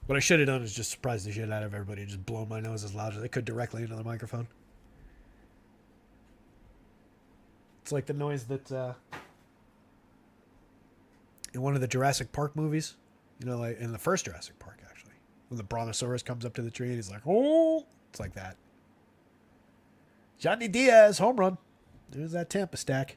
What I should have done is just surprise the shit out of everybody and just blow my nose as loud as I could directly into the microphone. It's like the noise that in one of the Jurassic Park movies, like in the first Jurassic Park, actually, when the Brontosaurus comes up to the tree and he's like, oh, it's like that. Johnny Diaz, home run. There's that Tampa stack.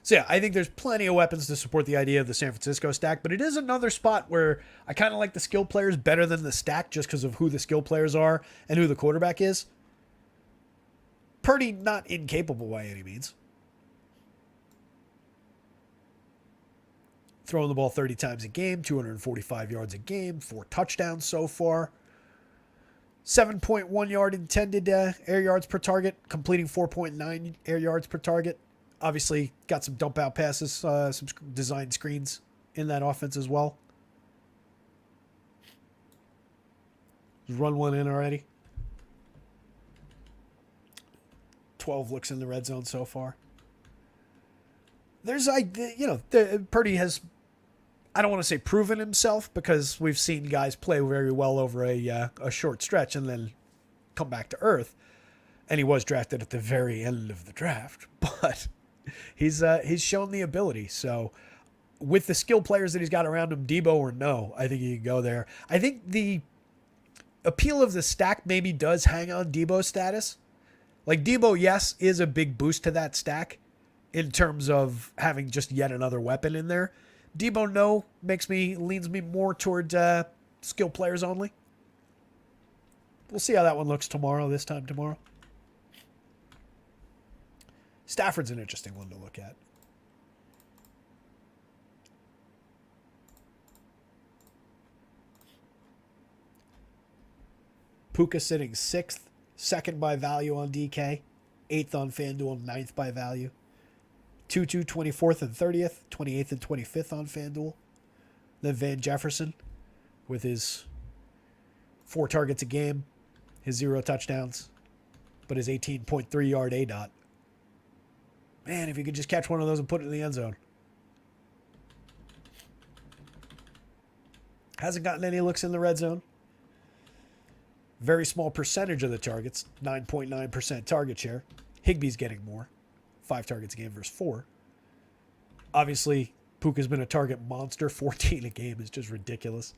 So yeah, I think there's plenty of weapons to support the idea of the San Francisco stack, but it is another spot where I kind of like the skill players better than the stack just because of who the skill players are and who the quarterback is. Purdy not incapable by any means. Throwing the ball 30 times a game, 245 yards a game, 4 touchdowns so far. 7.1 yard intended air yards per target, completing 4.9 air yards per target. Obviously, got some dump out passes, some design screens in that offense as well. Just run one in already. 12 looks in the red zone so far. There's, Purdy has, I don't want to say proven himself because we've seen guys play very well over a short stretch and then come back to earth. And he was drafted at the very end of the draft, but he's shown the ability. So with the skill players that he's got around him, Debo or no, I think he can go there. I think the appeal of the stack maybe does hang on Debo's status. Like Debo, yes, is a big boost to that stack in terms of having just yet another weapon in there. Debo, no, leans me more toward skill players only. We'll see how that one looks this time tomorrow. Stafford's an interesting one to look at. Puka sitting 6th, 2nd by value on DK, 8th on FanDuel, 9th by value. Tutu 24th and 30th, 28th and 25th on FanDuel. Then Van Jefferson with his 4 targets a game, his 0 touchdowns, but his 18.3 yard ADOT. Man, if you could just catch one of those and put it in the end zone. Hasn't gotten any looks in the red zone. Very small percentage of the targets, 9.9% target share. Higbee's getting more, 5 targets a game versus 4. Obviously, Puka's been a target monster. 14 a game is just ridiculous.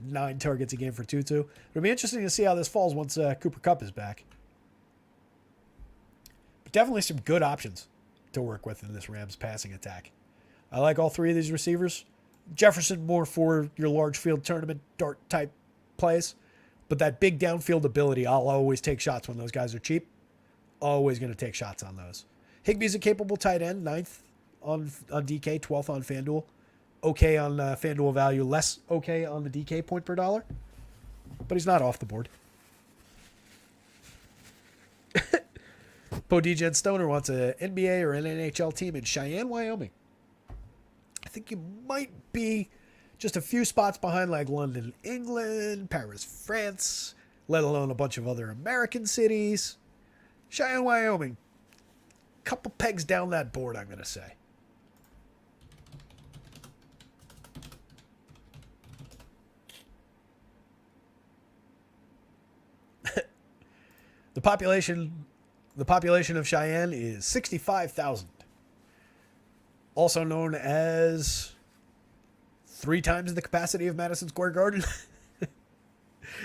9 targets a game for Tutu. It'll be interesting to see how this falls once Cooper Kupp is back. But definitely some good options to work with in this Rams passing attack. I like all 3 of these receivers. Jefferson more for your large field tournament dart type plays. But that big downfield ability, I'll always take shots when those guys are cheap. Always going to take shots on those. Higbee's a capable tight end, 9th on DK, 12th on FanDuel. Okay on FanDuel value, less okay on the DK point per dollar. But he's not off the board. Podegen Stoner wants an NBA or an NHL team in Cheyenne, Wyoming. I think you might be just a few spots behind like London, England, Paris, France, let alone a bunch of other American cities. Cheyenne, Wyoming. Couple pegs down that board, I'm going to say. The population of Cheyenne is 65,000. Also known as 3 times the capacity of Madison Square Garden.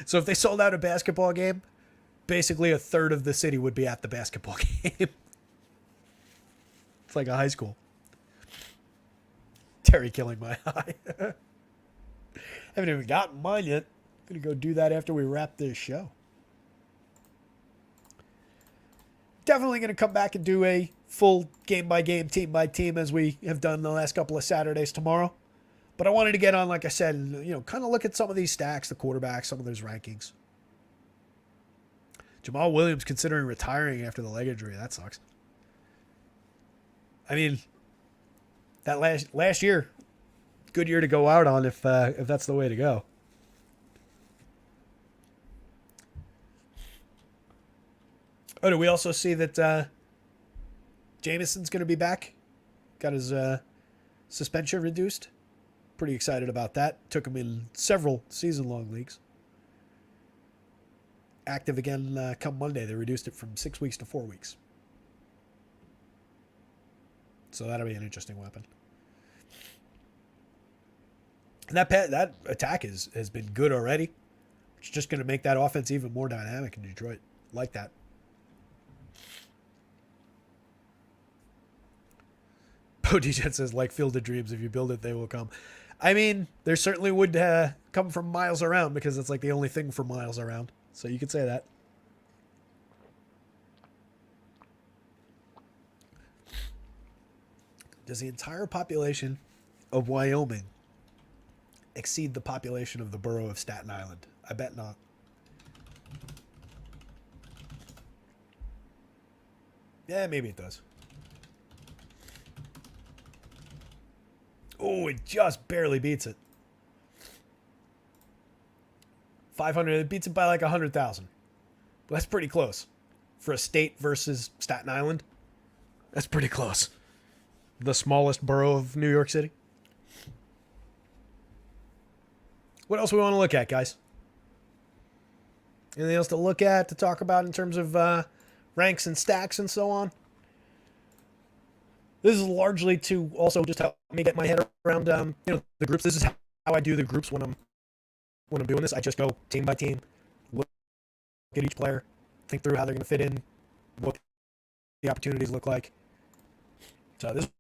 So if they sold out a basketball game, basically a third of the city would be at the basketball game. It's like a high school. Terry killing my eye. Haven't even gotten mine yet. Gonna go do that after we wrap this show. Definitely gonna come back and do a full game by game, team by team, as we have done the last couple of Saturdays tomorrow. But I wanted to get on, like I said, and, kind of look at some of these stacks, the quarterbacks, some of those rankings. Jamal Williams considering retiring after the leg injury. That sucks. I mean, that last year, good year to go out on if that's the way to go. Oh, do we also see that Jameson's going to be back? Got his suspension reduced. Pretty excited about that. Took him in several season-long leagues. Active again come Monday. They reduced it from 6 weeks to 4 weeks. So that'll be an interesting weapon. And that attack has been good already. It's just going to make that offense even more dynamic in Detroit. Like that. Bodie says, like Field of Dreams, if you build it, they will come. I mean, there certainly would come from miles around because it's like the only thing for miles around. So you could say that. Does the entire population of Wyoming exceed the population of the borough of Staten Island? I bet not. Yeah, maybe it does. Oh, it just barely beats it. 500, it beats it by like 100,000. That's pretty close. For a state versus Staten Island, that's pretty close. The smallest borough of New York City. What else we want to look at, guys? Anything else to look at, to talk about in terms of ranks and stacks and so on? This is largely to also just help me get my head around, the groups. This is how I do the groups when I'm doing this. I just go team by team, look at each player, think through how they're going to fit in, what the opportunities look like. So this is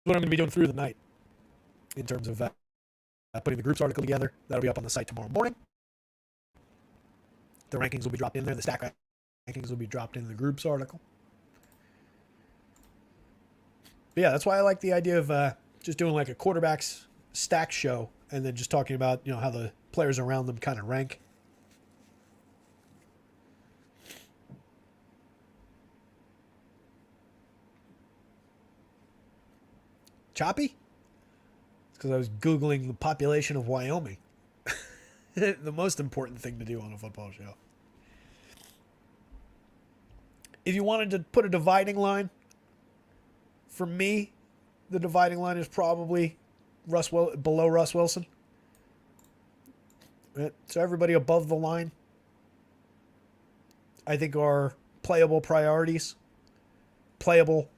what I'm going to be doing through the night in terms of putting the groups article together. That'll be up on the site tomorrow morning. The rankings will be dropped in there. The stack rankings will be dropped in the groups article. But yeah, that's why I like the idea of just doing like a quarterbacks stack show and then just talking about, how the players around them kind of rank. Choppy? It's because I was Googling the population of Wyoming. The most important thing to do on a football show. If you wanted to put a dividing line, for me, the dividing line is probably below Russ Wilson. Right? So everybody above the line, I think, are playable priorities. Playable,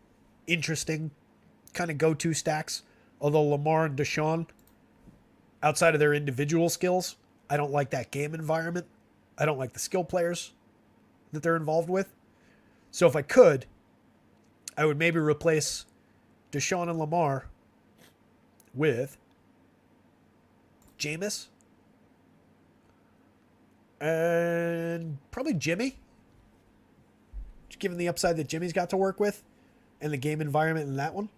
interesting, kind of go-to stacks. Although Lamar and Deshaun, outside of their individual skills, I don't like that game environment. I don't like the skill players that they're involved with. So if I could, I would maybe replace Deshaun and Lamar with Jameis and probably Jimmy. Just given the upside that Jimmy's got to work with and the game environment in that one.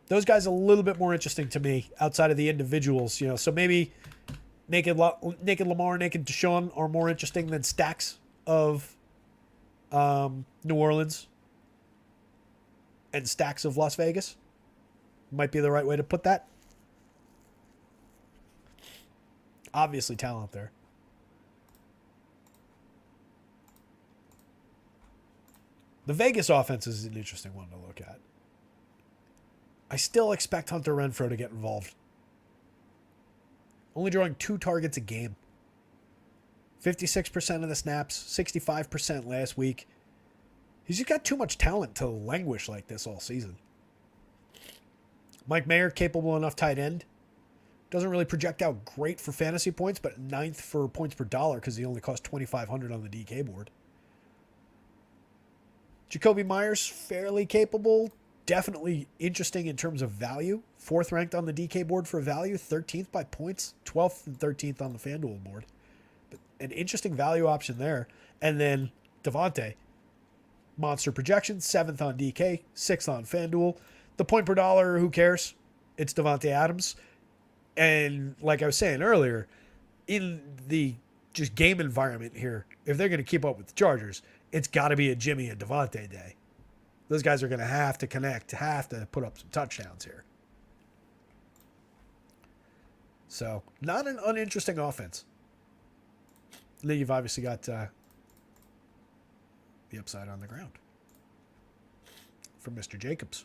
Those guys are a little bit more interesting to me outside of the individuals, So maybe naked Lamar, naked Deshaun are more interesting than stacks of New Orleans and stacks of Las Vegas. Might be the right way to put that. Obviously talent there. The Vegas offense is an interesting one to look at. I still expect Hunter Renfrow to get involved. Only drawing 2 targets a game. 56% of the snaps, 65% last week. He's just got too much talent to languish like this all season. Mike Mayer, capable enough tight end. Doesn't really project out great for fantasy points, but 9th for points per dollar because he only cost $2,500 on the DK board. Jacoby Myers, fairly capable. Definitely interesting in terms of value. 4th ranked on the DK board for value, 13th by points, 12th and 13th on the FanDuel board. But an interesting value option there. And then Devontae, monster projection, 7th on DK, 6th on FanDuel. The point per dollar, who cares? It's Devontae Adams. And like I was saying earlier, in the just game environment here, if they're going to keep up with the Chargers, it's got to be a Jimmy and Devontae day. Those guys are going to have to connect, have to put up some touchdowns here. So, not an uninteresting offense. And then you've obviously got the upside on the ground from Mr. Jacobs.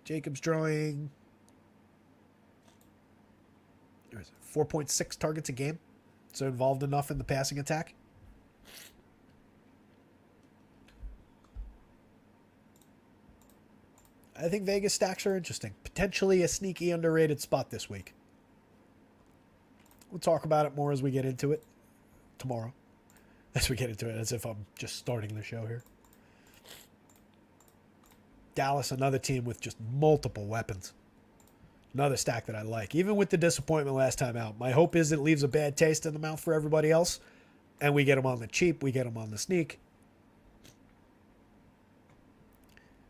Jacobs drawing 4.6 targets a game. So involved enough in the passing attack. I think Vegas stacks are interesting. Potentially a sneaky underrated spot this week. We'll talk about it more as we get into it tomorrow. As we get into it, as if I'm just starting the show here. Dallas, another team with just multiple weapons. Another stack that I like. Even with the disappointment last time out, my hope is it leaves a bad taste in the mouth for everybody else. And we get them on the cheap. We get them on the sneak.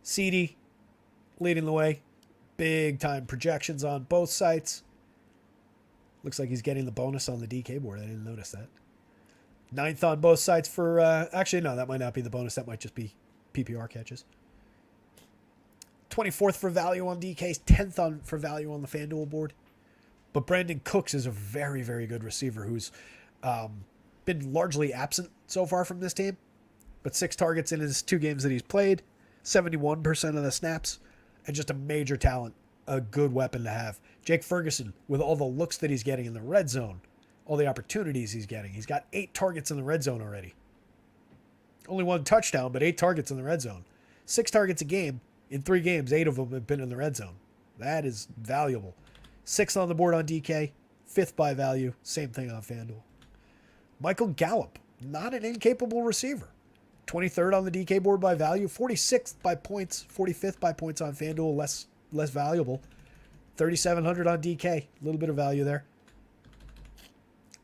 CD leading the way. Big time projections on both sites. Looks like he's getting the bonus on the DK board. I didn't notice that. 9th on both sites for... actually, no, that might not be the bonus. That might just be PPR catches. 24th for value on DKs. 10th for value on the FanDuel board. But Brandon Cooks is a very, very good receiver who's been largely absent so far from this team. But 6 targets in his 2 games that he's played. 71% of the snaps. And just a major talent. A good weapon to have. Jake Ferguson, with all the looks that he's getting in the red zone, all the opportunities he's getting. He's got 8 targets in the red zone already. Only 1 touchdown, but 8 targets in the red zone. 6 targets a game. In 3 games, 8 of them have been in the red zone. That is valuable. 6th on the board on DK. 5th by value. Same thing on FanDuel. Michael Gallup, not an incapable receiver. 23rd on the DK board by value. 46th by points. 45th by points on FanDuel. Less valuable. 3,700 on DK. A little bit of value there.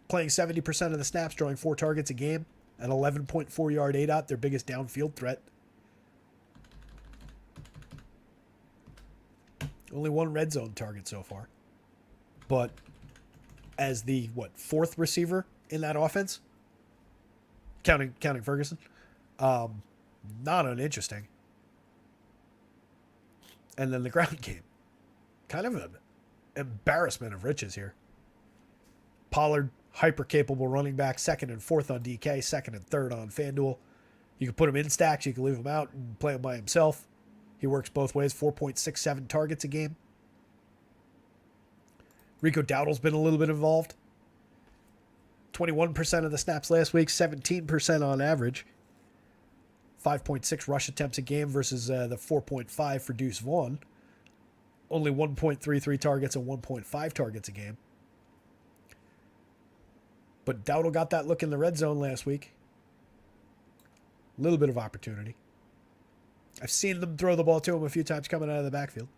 Playing 70% of the snaps, drawing 4 targets a game. An 11.4 yard ADOT, their biggest downfield threat. Only 1 red zone target so far. But as the, 4th receiver in that offense? Counting Ferguson? Not uninteresting. And then the ground game. Kind of an embarrassment of riches here. Pollard, hyper-capable running back, 2nd and 4th on DK, 2nd and 3rd on FanDuel. You can put him in stacks, you can leave him out and play him by himself. He works both ways, 4.67 targets a game. Rico Dowdle's been a little bit involved. 21% of the snaps last week, 17% on average. 5.6 rush attempts a game versus the 4.5 for Deuce Vaughn. Only 1.33 targets and 1.5 targets a game. But Dowdle got that look in the red zone last week. A little bit of opportunity. I've seen them throw the ball to him a few times coming out of the backfield.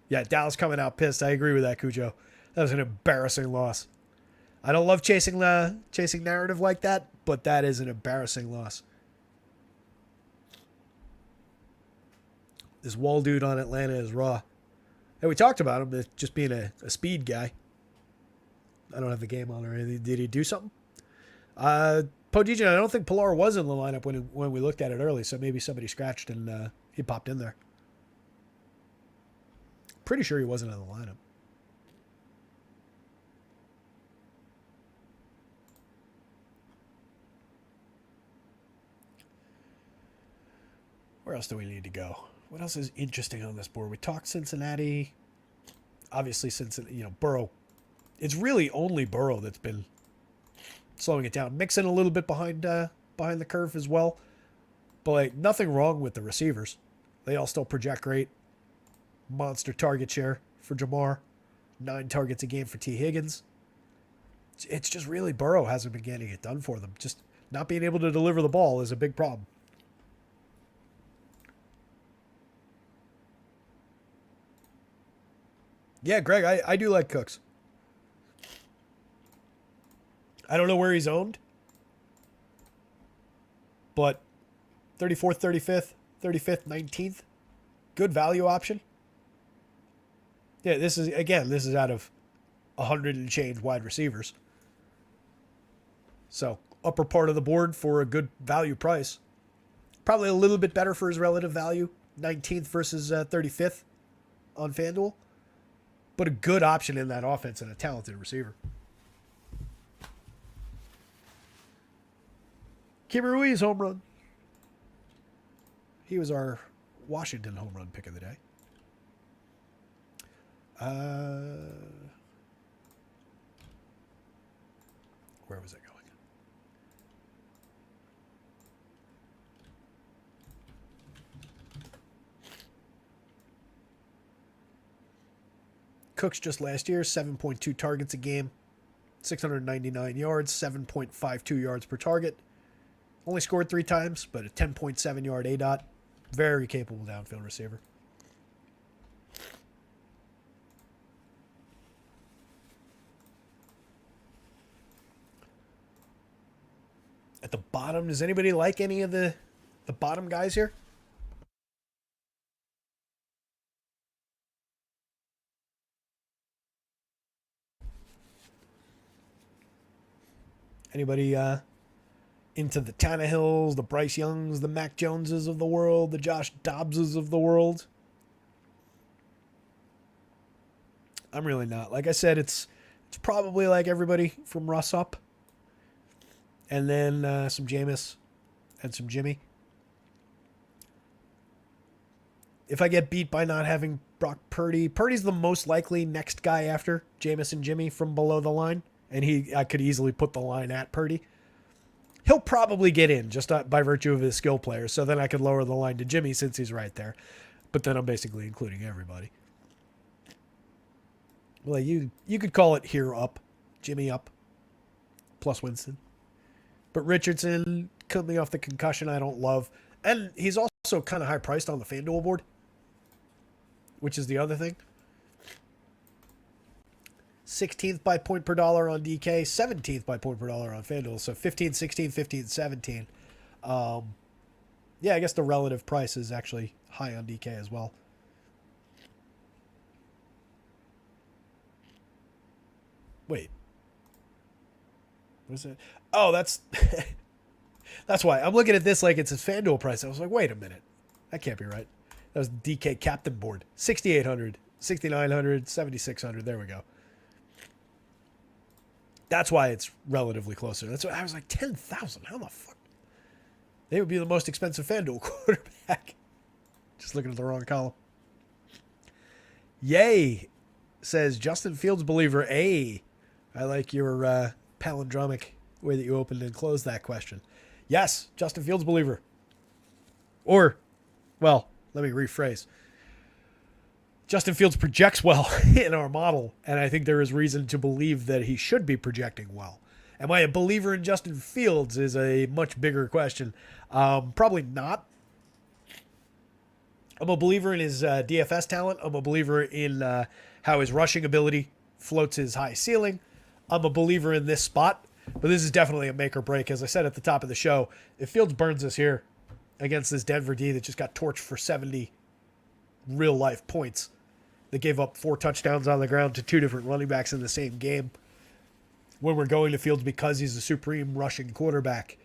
Yeah, Dallas coming out pissed. I agree with that, Cujo. That was an embarrassing loss. I don't love chasing narrative like that, but that is an embarrassing loss. This wall dude on Atlanta is raw. Hey, we talked about him as just being a speed guy. I don't have the game on or anything. Did he do something? Podigian, I don't think Pilar was in the lineup when we looked at it early, so maybe somebody scratched and he popped in there. Pretty sure he wasn't in the lineup. Where else do we need to go? What else is interesting on this board? We talked Cincinnati. Obviously, Burrow. It's really only Burrow that's been slowing it down. Mixing a little bit behind the curve as well. But nothing wrong with the receivers. They all still project great. Monster target share for Jamar. 9 targets a game for T. Higgins. It's just really Burrow hasn't been getting it done for them. Just not being able to deliver the ball is a big problem. Yeah, Greg, I do like Cooks. I don't know where he's owned, but 34th, 35th, 35th, 19th. Good value option. Yeah, this is out of 100 and change wide receivers. So, upper part of the board for a good value price. Probably a little bit better for his relative value. 19th versus 35th on FanDuel. But a good option in that offense and a talented receiver. Kimmy Ruiz home run. He was our Washington home run pick of the day. Where was it going? Cooks just last year, 7.2 targets a game, 699 yards, 7.52 yards per target. Only scored 3 times, but a 10.7 yard ADOT. Very capable downfield receiver. At the bottom, does anybody like any of the bottom guys here? Anybody into the Tannehills, the Bryce Youngs, the Mac Joneses of the world, the Josh Dobbses of the world? I'm really not. Like I said, it's probably like everybody from Russ up. And then some Jameis and some Jimmy. If I get beat by not having Brock Purdy, Purdy's the most likely next guy after Jameis and Jimmy from below the line. And I could easily put the line at Purdy. He'll probably get in just by virtue of his skill player. So then I could lower the line to Jimmy since he's right there. But then I'm basically including everybody. Well, you could call it here up, Jimmy up, plus Winston. But Richardson, coming off the concussion, I don't love. And he's also kind of high priced on the FanDuel board, which is the other thing. 16th by point per dollar on DK, 17th by point per dollar on FanDuel. So 15, 16, 15, 17. Yeah, I guess the relative price is actually high on DK as well. Wait. What is it? Oh, that's that's why. I'm looking at this like it's his FanDuel price. I was like, wait a minute. That can't be right. That was DK captain board. 6,800, 6,900, 7,600. There we go. That's why it's relatively closer. That's why I was like 10,000. How the fuck? They would be the most expensive FanDuel quarterback. Just looking at the wrong column. Yay, says Justin Fields believer. A. I like your palindromic way that you opened and closed that question. Yes, Justin Fields believer. Or, well, let me rephrase. Justin Fields projects well in our model, and I think there is reason to believe that he should be projecting well. Am I a believer in Justin Fields is a much bigger question. Probably not. I'm a believer in his DFS talent. I'm a believer in how his rushing ability floats his high ceiling. I'm a believer in this spot, but this is definitely a make or break. As I said at the top of the show, if Fields burns us here against this Denver D that just got torched for 70 real life points, that gave up 4 touchdowns on the ground to 2 different running backs in the same game, when we're going to Fields because he's a supreme rushing quarterback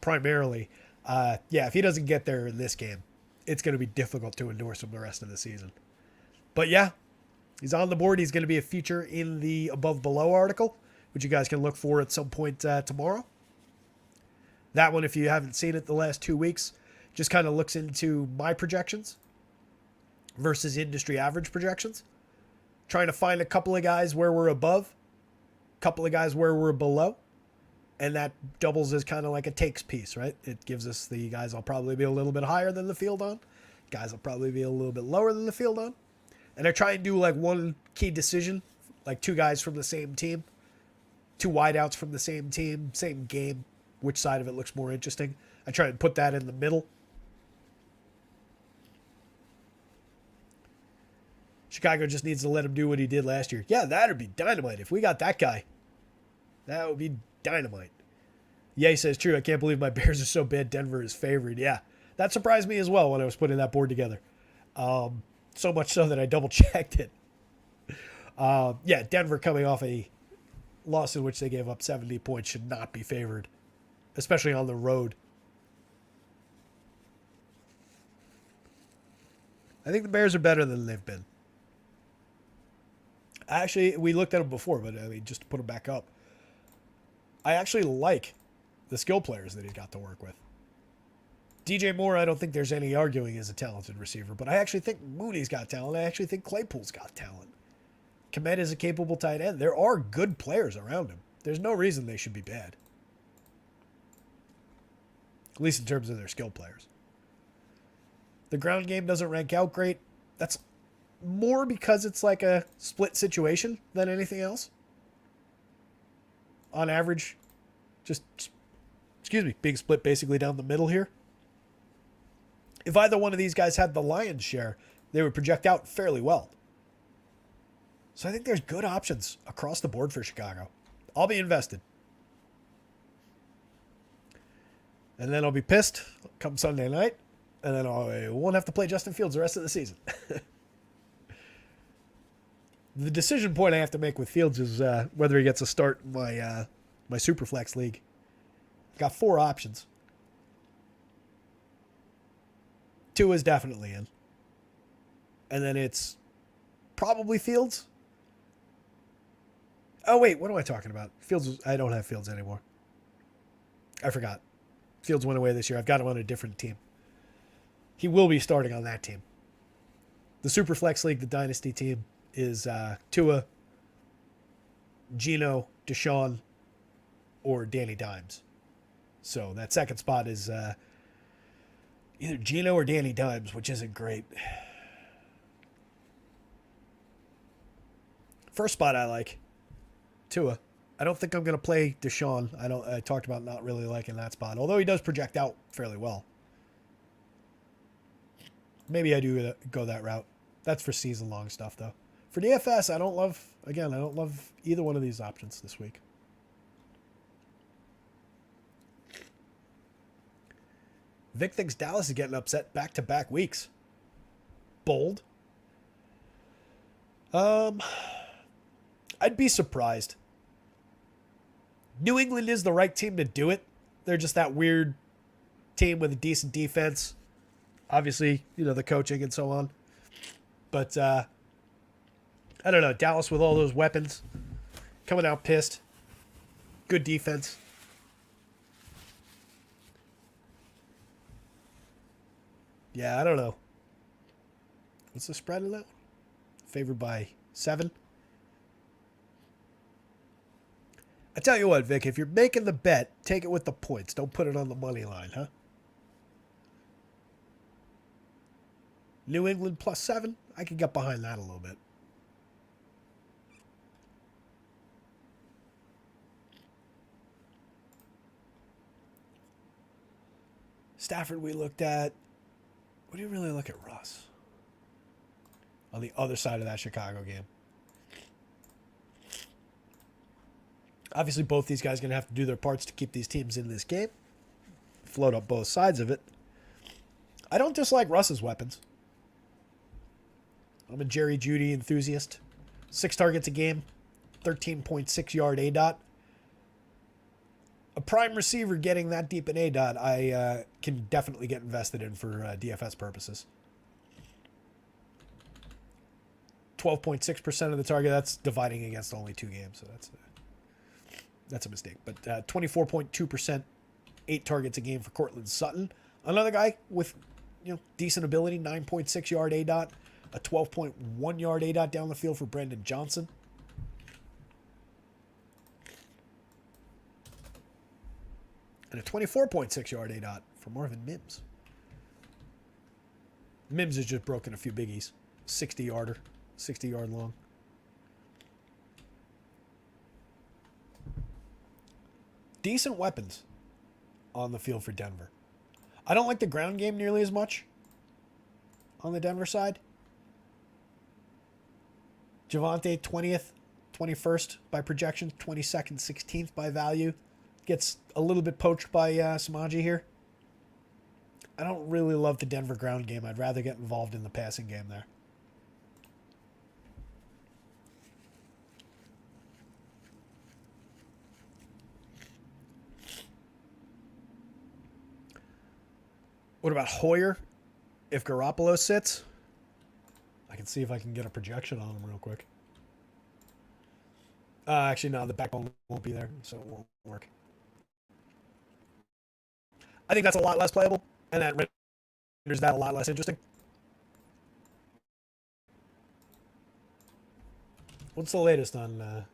primarily, yeah, if he doesn't get there in this game, it's going to be difficult to endorse him the rest of the season. But yeah, he's on the board. He's going to be a feature in the above below article, which you guys can look for at some point tomorrow. That one, if you haven't seen it the last 2 weeks, just kind of looks into my projections versus industry average projections. Trying to find a couple of guys where we're above, a couple of guys where we're below. And that doubles as kind of like a takes piece, right? It gives us the guys I'll probably be a little bit higher than the field on. Guys I'll probably be a little bit lower than the field on. And I try and do like one key decision, like 2 guys from the same team, 2 wideouts from the same team, same game. Which side of it looks more interesting? I try and put that in the middle. Chicago just needs to let him do what he did last year. Yeah, that'd be dynamite. If we got that guy, that would be dynamite. Ye says, true, I can't believe my Bears are so bad Denver is favored. Yeah, that surprised me as well when I was putting that board together. So much so that I double-checked it. Yeah, Denver coming off a loss in which they gave up 70 points should not be favored, especially on the road. I think the Bears are better than they've been. Actually, we looked at them before, but I mean, just to put them back up, I actually like the skill players that he's got to work with. DJ Moore, I don't think there's any arguing is a talented receiver, but I actually think Mooney's got talent. I actually think Claypool's got talent. Kmet is a capable tight end. There are good players around him. There's no reason they should be bad. At least in terms of their skill players. The ground game doesn't rank out great. That's more because it's like a split situation than anything else. On average, being split basically down the middle here. If either one of these guys had the lion's share, they would project out fairly well. So I think there's good options across the board for Chicago. I'll be invested. And then I'll be pissed come Sunday night. And then I won't have to play Justin Fields the rest of the season. The decision point I have to make with Fields is whether he gets a start in my Superflex league. I've got 4 options. 2 is definitely in. And then it's probably Fields. Oh, wait, what am I talking about? I don't have Fields anymore. I forgot. Fields went away this year. I've got him on a different team. He will be starting on that team. The Superflex League, the Dynasty team, is Tua, Geno, Deshaun, or Danny Dimes. So that second spot is either Geno or Danny Dimes, which isn't great. First spot I like, Tua. I don't think I'm going to play Deshaun. I talked about not really liking that spot, although he does project out fairly well. Maybe I do go that route. That's for season-long stuff, though. For DFS, I don't love either one of these options this week. Vic thinks Dallas is getting upset back-to-back weeks. Bold. I'd be surprised. New England is the right team to do it. They're just that weird team with a decent defense. Obviously, the coaching and so on. But, I don't know. Dallas with all those weapons. Coming out pissed. Good defense. Yeah, I don't know. What's the spread of that one? Favored by 7. I tell you what, Vic, if you're making the bet, take it with the points. Don't put it on the money line, huh? New England plus 7. I could get behind that a little bit. Stafford we looked at. What do you really look at Russ? On the other side of that Chicago game. Obviously, both these guys are going to have to do their parts to keep these teams in this game. Float up both sides of it. I don't dislike Russ's weapons. I'm a Jerry Jeudy enthusiast. 6 targets a game. 13.6 yard ADOT. A prime receiver getting that deep in ADOT, I can definitely get invested in for DFS purposes. 12.6% of the target. That's dividing against only 2 games, so that's a mistake. But 24.2%, 8 targets a game for Cortland Sutton. Another guy with decent ability, 9.6 yard ADOT, a 12.1 yard ADOT down the field for Brandon Johnson. And a 24.6 yard ADOT for Marvin Mims. Mims has just broken a few biggies. 60 yarder, 60 yard long. Decent weapons on the field for Denver. I don't like the ground game nearly as much on the Denver side. Javonte 20th, 21st by projection, 22nd, 16th by value. Gets a little bit poached by Samaji here. I don't really love the Denver ground game. I'd rather get involved in the passing game there. What about Hoyer? If Garoppolo sits, I can see if I can get a projection on him real quick. Actually, no, the backbone won't be there, so it won't work. I think that's a lot less playable, and that renders that a lot less interesting. What's the latest on... I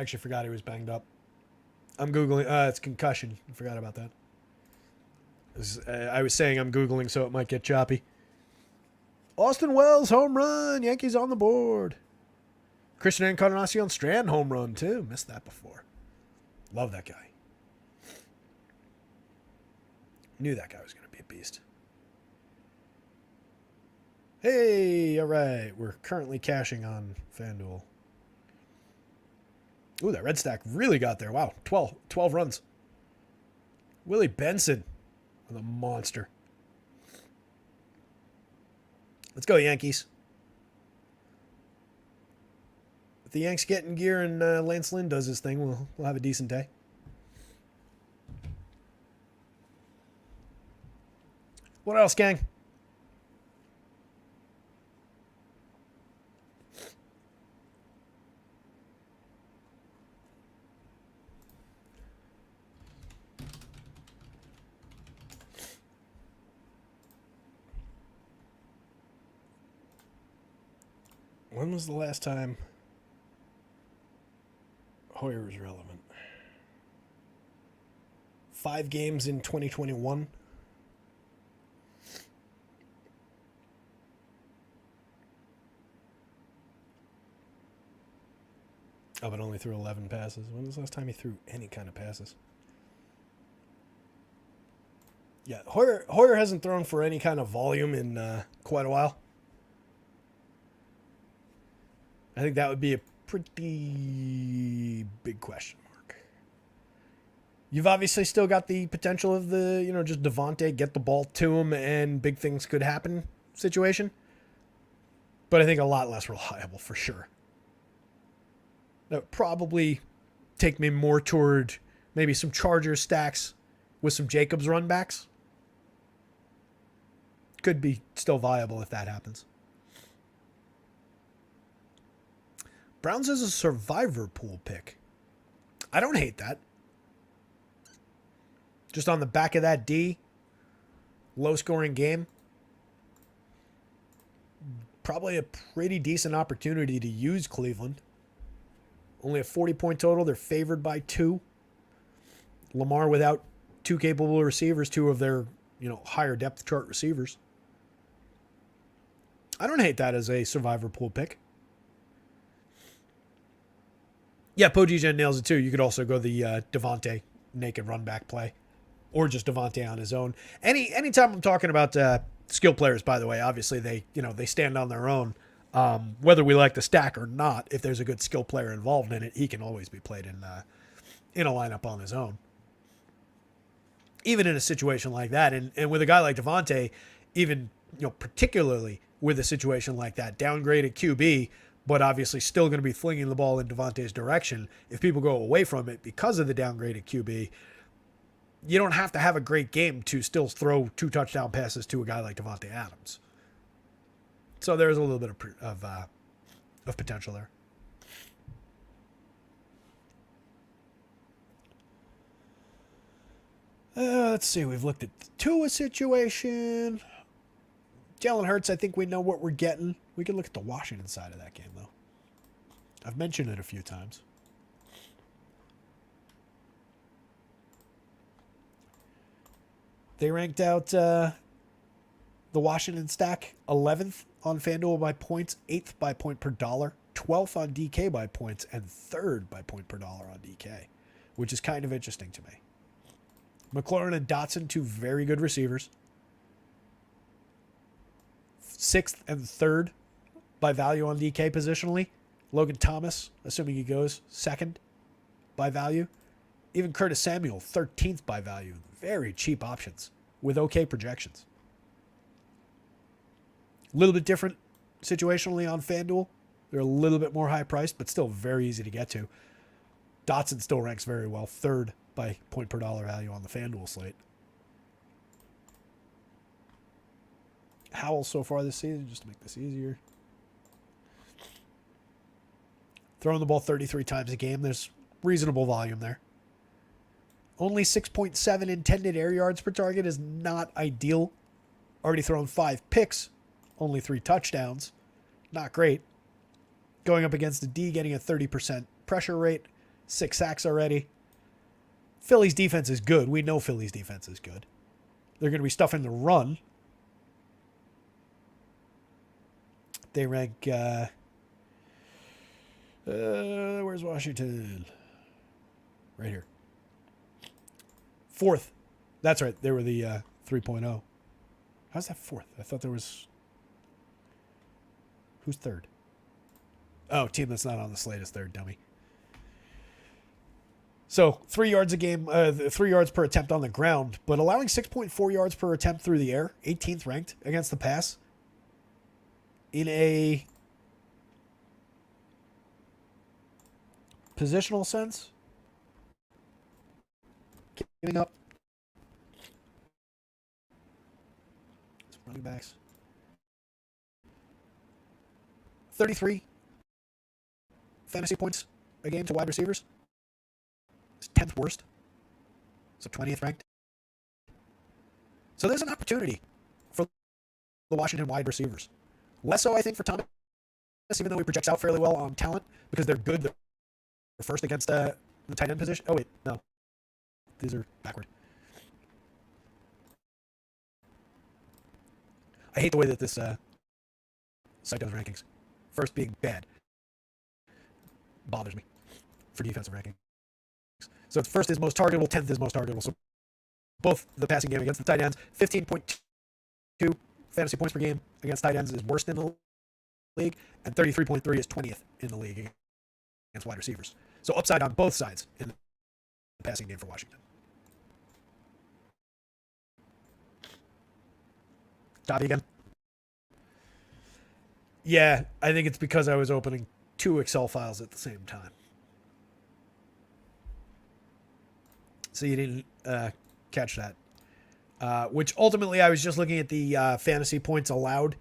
actually forgot he was banged up. I'm Googling... it's concussion. I forgot about that. I was saying I'm Googling, so it might get choppy. Austin Wells, home run. Yankees on the board. Christian Encarnacion Strand, home run, too. Missed that before. Love that guy. Knew that guy was going to be a beast. Hey, all right. We're currently cashing on FanDuel. Ooh, that red stack really got there. Wow, 12 runs. Willie Benson with a monster. Let's go, Yankees. If the Yanks get in gear and Lance Lynn does his thing, we'll have a decent day. What else, gang? When was the last time Hoyer was relevant? 5 games in 2021. Oh, but only threw 11 passes. When was the last time he threw any kind of passes? Yeah, Hoyer hasn't thrown for any kind of volume in quite a while. I think that would be a pretty big question mark. You've obviously still got the potential of the, just Devontae, get the ball to him and big things could happen situation. But I think a lot less reliable for sure. That would probably take me more toward maybe some Chargers stacks with some Jacobs run backs. Could be still viable if that happens. Browns is a survivor pool pick. I don't hate that. Just on the back of that D, low scoring game. Probably a pretty decent opportunity to use Cleveland. Only a 40-point total. They're favored by 2. Lamar without 2 capable receivers, 2 of their, higher depth chart receivers. I don't hate that as a survivor pool pick. Yeah, Pojijan nails it too. You could also go the Devontae naked run back play, or just Devontae on his own. Anytime I'm talking about skill players, by the way, obviously they stand on their own. Whether we like the stack or not, if there's a good skill player involved in it, he can always be played in a lineup on his own. Even in a situation like that, and with a guy like Devontae, even particularly with a situation like that, downgraded QB. But obviously still going to be flinging the ball in Devontae's direction. If people go away from it because of the downgraded QB, you don't have to have a great game to still throw 2 touchdown passes to a guy like Davante Adams. So there's a little bit of potential there. Let's see. We've looked at the Tua situation. Jalen Hurts, I think we know what we're getting. We can look at the Washington side of that game, though. I've mentioned it a few times. They ranked out the Washington stack 11th on FanDuel by points, 8th by point per dollar, 12th on DK by points, and 3rd by point per dollar on DK, which is kind of interesting to me. McLaurin and Dotson, 2 very good receivers. 6th and 3rd by value on DK positionally. Logan Thomas, assuming he goes second by value. Even Curtis Samuel, 13th by value. Very cheap options with okay projections. A little bit different situationally on FanDuel. They're a little bit more high priced, but still very easy to get to. Dotson still ranks very well, third by point per dollar value on the FanDuel slate. Howell so far this season, just to make this easier. Throwing the ball 33 times a game. There's reasonable volume there. Only 6.7 intended air yards per target is not ideal. Already thrown 5 picks. Only 3 touchdowns. Not great. Going up against the D, getting a 30% pressure rate. 6 sacks already. Philly's defense is good. We know Philly's defense is good. They're going to be stuffing the run. They rank... where's Washington? Right here. 4th. That's right. They were the 3.0. How's that 4th? I thought there was... Who's 3rd? Oh, team that's not on the slate is 3rd, dummy. So 3 yards a game, 3 yards per attempt on the ground, but allowing 6.4 yards per attempt through the air, 18th ranked against the pass. In a positional sense, giving up running backs 33 fantasy points a game to wide receivers. It's 10th worst, so 20th ranked. So there's an opportunity for the Washington wide receivers. Less so, I think, for Thomas, even though he projects out fairly well on talent, because they're good. They're first against the tight end position. Oh, wait, no. These are backward. I hate the way that this site does rankings. First being bad bothers me for defensive rankings. So first is most targetable, 10th is most targetable. So both the passing game against the tight ends, 15.2 fantasy points per game against tight ends is worst in the league, and 33.3 is 20th in the league against wide receivers. So upside on both sides in the passing game for Washington. Dobby again. Yeah, I think it's because I was opening 2 Excel files at the same time. So you didn't catch that. Which ultimately I was just looking at the fantasy points allowed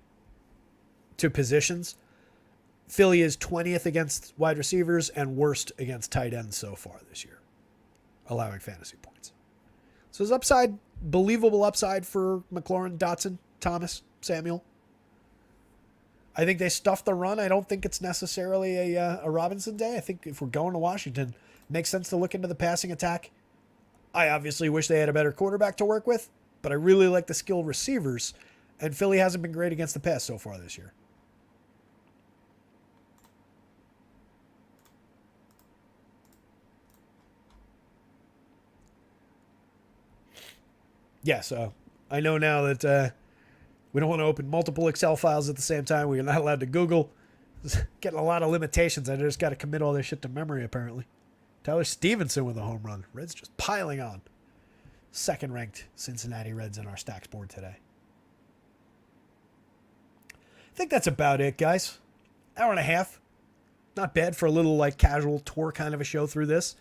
to positions. Philly is 20th against wide receivers and worst against tight ends so far this year, allowing fantasy points. So there's upside, believable upside for McLaurin, Dotson, Thomas, Samuel. I think they stuffed the run. I don't think it's necessarily a Robinson day. I think if we're going to Washington, it makes sense to look into the passing attack. I obviously wish they had a better quarterback to work with, but I really like the skilled receivers, and Philly hasn't been great against the pass so far this year. Yeah, so I know now that we don't want to open multiple Excel files at the same time. We're not allowed to Google. It's getting a lot of limitations. I just got to commit all this shit to memory, apparently. Tyler Stevenson with a home run. Reds just piling on. Second-ranked Cincinnati Reds in our stacks board today. I think that's about it, guys. Hour and a half. Not bad for a little like casual tour kind of a show through this.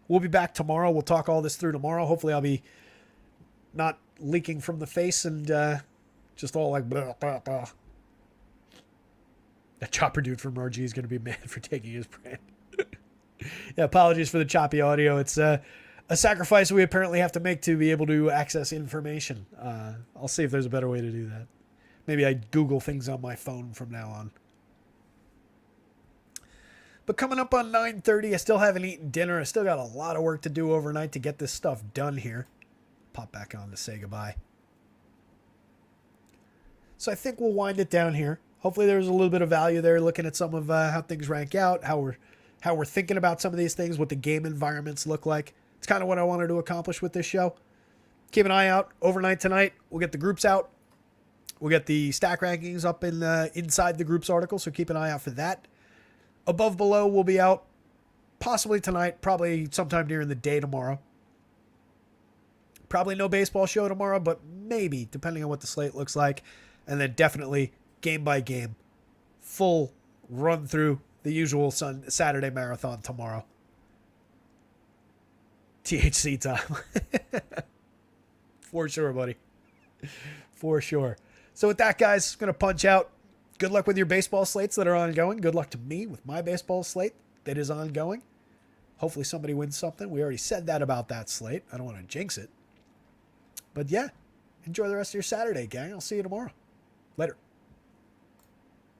We'll be back tomorrow. We'll talk all this through tomorrow. Hopefully I'll be not leaking from the face and just all like blah, blah, blah. That chopper dude from RG is going to be mad for taking his brand. Yeah, apologies for the choppy audio. It's a sacrifice we apparently have to make to be able to access information. I'll see if there's a better way to do that. Maybe I Google things on my phone from now on. But coming up on 9:30, I still haven't eaten dinner. I still got a lot of work to do overnight to get this stuff done here. Pop back on to say goodbye. So I think we'll wind it down here. Hopefully there's a little bit of value there looking at some of how things rank out, how we're thinking about some of these things, what the game environments look like. It's kind of what I wanted to accomplish with this show. Keep an eye out overnight tonight. We'll get the groups out. We'll get the stack rankings up in inside the groups article, so keep an eye out for that. Above Below will be out possibly tonight, probably sometime during the day tomorrow. Probably no baseball show tomorrow, but maybe, depending on what the slate looks like. And then definitely game by game, full run through the usual Saturday marathon tomorrow. THC time. For sure, buddy. For sure. So with that, guys, going to punch out. Good luck with your baseball slates that are ongoing. Good luck to me with my baseball slate that is ongoing. Hopefully somebody wins something. We already said that about that slate. I don't want to jinx it. But yeah, enjoy the rest of your Saturday, gang. I'll see you tomorrow. Later.